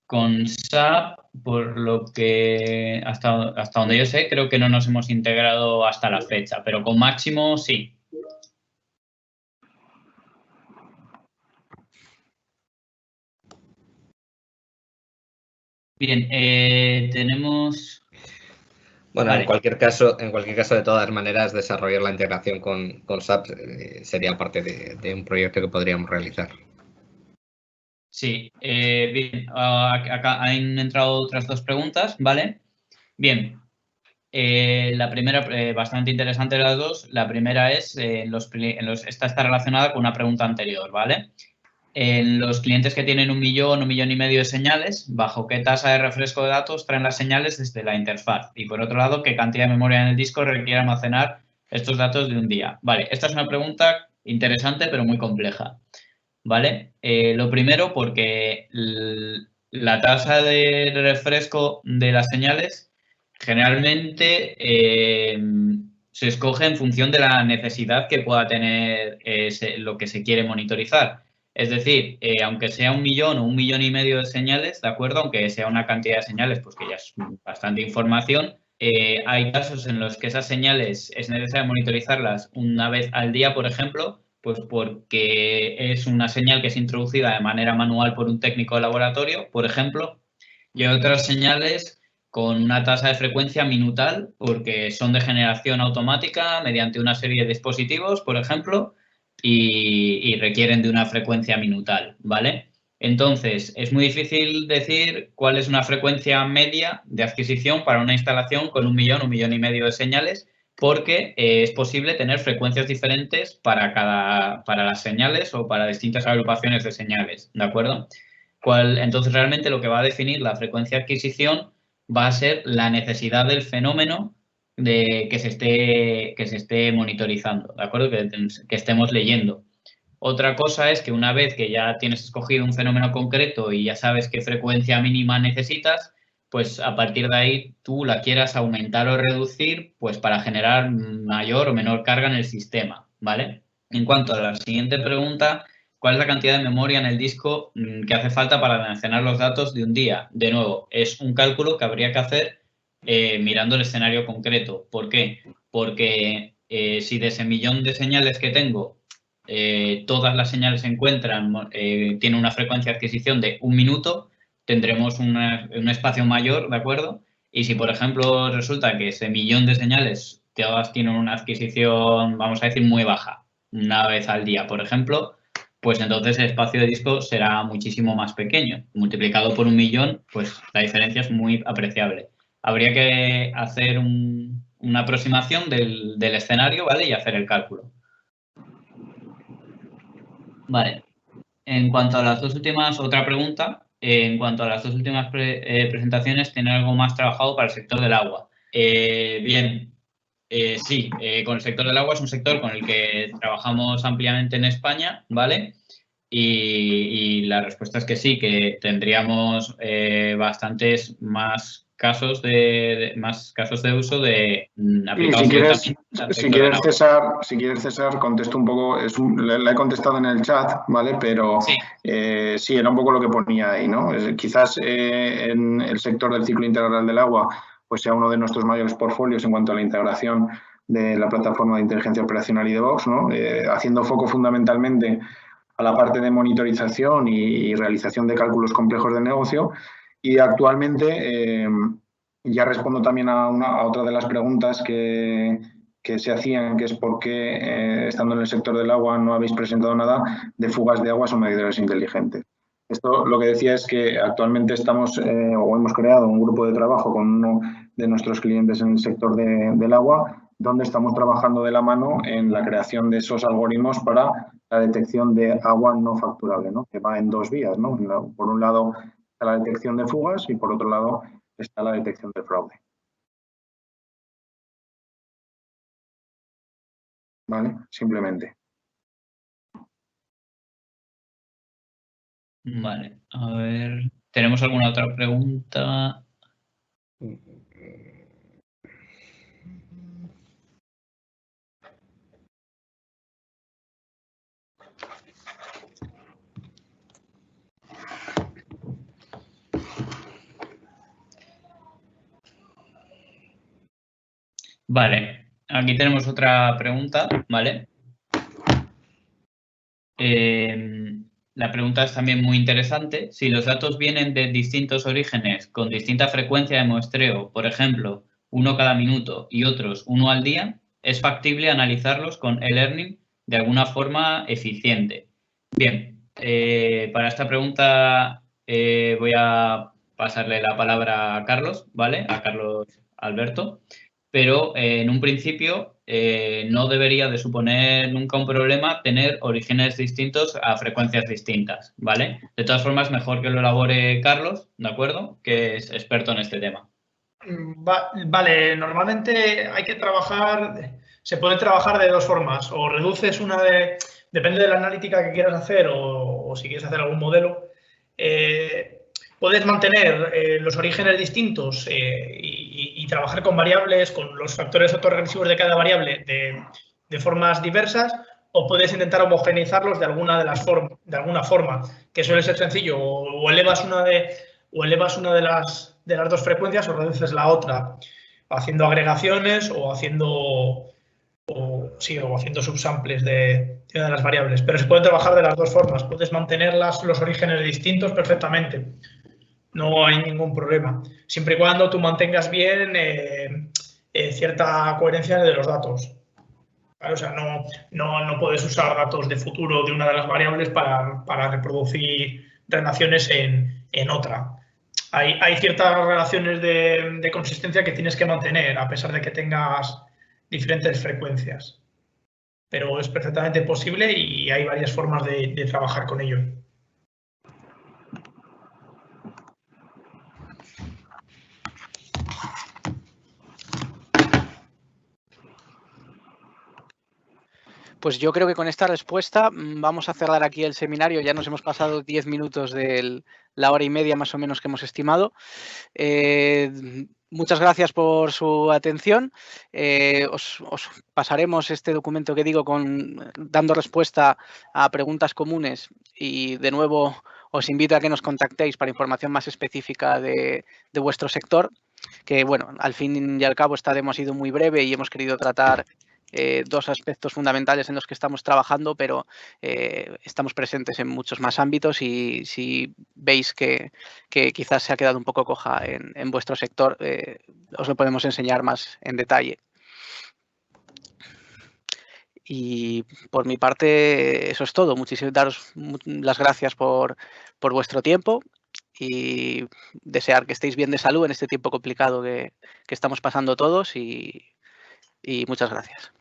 Con SAP, por lo que hasta donde yo sé, creo que no nos hemos integrado hasta la fecha, pero con Máximo sí. Bien, tenemos... Bueno, vale. en cualquier caso, de todas maneras, desarrollar la integración con SAP sería parte de un proyecto que podríamos realizar. Sí, bien, acá han entrado otras dos preguntas, ¿vale? Bien, la primera, bastante interesante las dos. La primera es, esta está relacionada con una pregunta anterior, ¿vale? En los clientes que tienen 1 millón, 1,5 millones de señales, ¿bajo qué tasa de refresco de datos traen las señales desde la interfaz? Y por otro lado, ¿qué cantidad de memoria en el disco requiere almacenar estos datos de un día? Vale, esta es una pregunta interesante pero muy compleja, ¿vale? Lo primero porque la tasa de refresco de las señales generalmente se escoge en función de la necesidad que pueda tener lo que se quiere monitorizar. Es decir, aunque sea 1 millón o 1,5 millones de señales, ¿de acuerdo? Aunque sea una cantidad de señales, pues que ya es bastante información, hay casos en los que esas señales es necesario monitorizarlas una vez al día, por ejemplo, pues porque es una señal que es introducida de manera manual por un técnico de laboratorio, por ejemplo, y otras señales con una tasa de frecuencia minutal porque son de generación automática mediante una serie de dispositivos, por ejemplo, y requieren de una frecuencia minutal, ¿vale? Entonces, es muy difícil decir cuál es una frecuencia media de adquisición para una instalación con 1 millón, 1,5 millones de señales, porque es posible tener frecuencias diferentes para las señales o para distintas agrupaciones de señales, ¿de acuerdo? Entonces, realmente lo que va a definir la frecuencia de adquisición va a ser la necesidad del fenómeno que se esté monitorizando, ¿de acuerdo? Que estemos leyendo. Otra cosa es que una vez que ya tienes escogido un fenómeno concreto y ya sabes qué frecuencia mínima necesitas, pues a partir de ahí tú la quieras aumentar o reducir pues para generar mayor o menor carga en el sistema, ¿vale? En cuanto a la siguiente pregunta, ¿cuál es la cantidad de memoria en el disco que hace falta para almacenar los datos de un día? De nuevo, es un cálculo que habría que hacer mirando el escenario concreto. ¿Por qué? Porque si de ese millón de señales que tengo, todas las señales se encuentran, tiene una frecuencia de adquisición de 1 minuto, tendremos un espacio mayor, ¿de acuerdo? Y si, por ejemplo, resulta que ese millón de señales todas tienen una adquisición, vamos a decir, muy baja, una vez al día, por ejemplo, pues entonces el espacio de disco será muchísimo más pequeño. Multiplicado por 1 millón, pues la diferencia es muy apreciable. Habría que hacer una aproximación del escenario, ¿vale? Y hacer el cálculo. Vale. En cuanto a las dos últimas, otra pregunta. En cuanto a las dos últimas presentaciones, ¿tiene algo más trabajado para el sector del agua? Bien, sí, con el sector del agua es un sector con el que trabajamos ampliamente en España, ¿vale? Y la respuesta es que sí, que tendríamos bastantes más casos de uso de aplicados directamente al sector del agua. Si quieres, César, contesto un poco, la he contestado en el chat, ¿vale? Pero sí. Sí, era un poco lo que ponía ahí, ¿no? Quizás en el sector del ciclo integral del agua pues sea uno de nuestros mayores portfolios en cuanto a la integración de la plataforma de inteligencia operacional y DevOps, ¿no? Haciendo foco fundamentalmente a la parte de monitorización y realización de cálculos complejos de negocio. Y actualmente ya respondo también a otra de las preguntas que se hacían, que es por qué, estando en el sector del agua, no habéis presentado nada de fugas de aguas o medidores inteligentes. Esto lo que decía es que actualmente estamos o hemos creado un grupo de trabajo con uno de nuestros clientes en el sector del agua, donde estamos trabajando de la mano en la creación de esos algoritmos para la detección de agua no facturable, ¿no? Que va en dos vías, ¿no? Por un lado está la detección de fugas y por otro lado está la detección de fraude. ¿Vale? Simplemente. Vale, a ver, ¿tenemos alguna otra pregunta? Vale, aquí tenemos otra pregunta, ¿vale? La pregunta es también muy interesante. Si los datos vienen de distintos orígenes con distinta frecuencia de muestreo, por ejemplo, uno cada minuto y otros uno al día, ¿es factible analizarlos con e-learning de alguna forma eficiente? Bien, para esta pregunta voy a pasarle la palabra a Carlos, ¿vale? A Carlos Alberto. Pero en un principio no debería de suponer nunca un problema tener orígenes distintos a frecuencias distintas, ¿vale? De todas formas, mejor que lo elabore Carlos, ¿de acuerdo? Que es experto en este tema. Vale, normalmente hay que trabajar, se puede trabajar de dos formas, o reduces depende de la analítica que quieras hacer o si quieres hacer algún modelo, puedes mantener los orígenes distintos y trabajar con variables, con los factores autorregresivos de cada variable de formas diversas, o puedes intentar homogeneizarlos de alguna forma, que suele ser sencillo, o elevas una de las dos frecuencias o reduces la otra, haciendo agregaciones o haciendo subsamples de una de las variables. Pero se puede trabajar de las dos formas. Puedes mantener los orígenes distintos perfectamente. No hay ningún problema. Siempre y cuando tú mantengas bien cierta coherencia de los datos. ¿Vale? O sea, no puedes usar datos de futuro de una de las variables para reproducir relaciones en otra. Hay ciertas relaciones de consistencia que tienes que mantener a pesar de que tengas diferentes frecuencias. Pero es perfectamente posible y hay varias formas de trabajar con ello. Pues yo creo que con esta respuesta vamos a cerrar aquí el seminario. Ya nos hemos pasado 10 minutos de la hora y media más o menos que hemos estimado. muchas gracias por su atención. Os pasaremos este documento que digo dando respuesta a preguntas comunes y de nuevo os invito a que nos contactéis para información más específica de vuestro sector, que bueno, al fin y al cabo esta demo ha sido muy breve y hemos querido tratar dos aspectos fundamentales en los que estamos trabajando, pero estamos presentes en muchos más ámbitos y si veis que quizás se ha quedado un poco coja en vuestro sector, os lo podemos enseñar más en detalle. Y por mi parte eso es todo. Daros las gracias por vuestro tiempo y desear que estéis bien de salud en este tiempo complicado que estamos pasando todos y muchas gracias.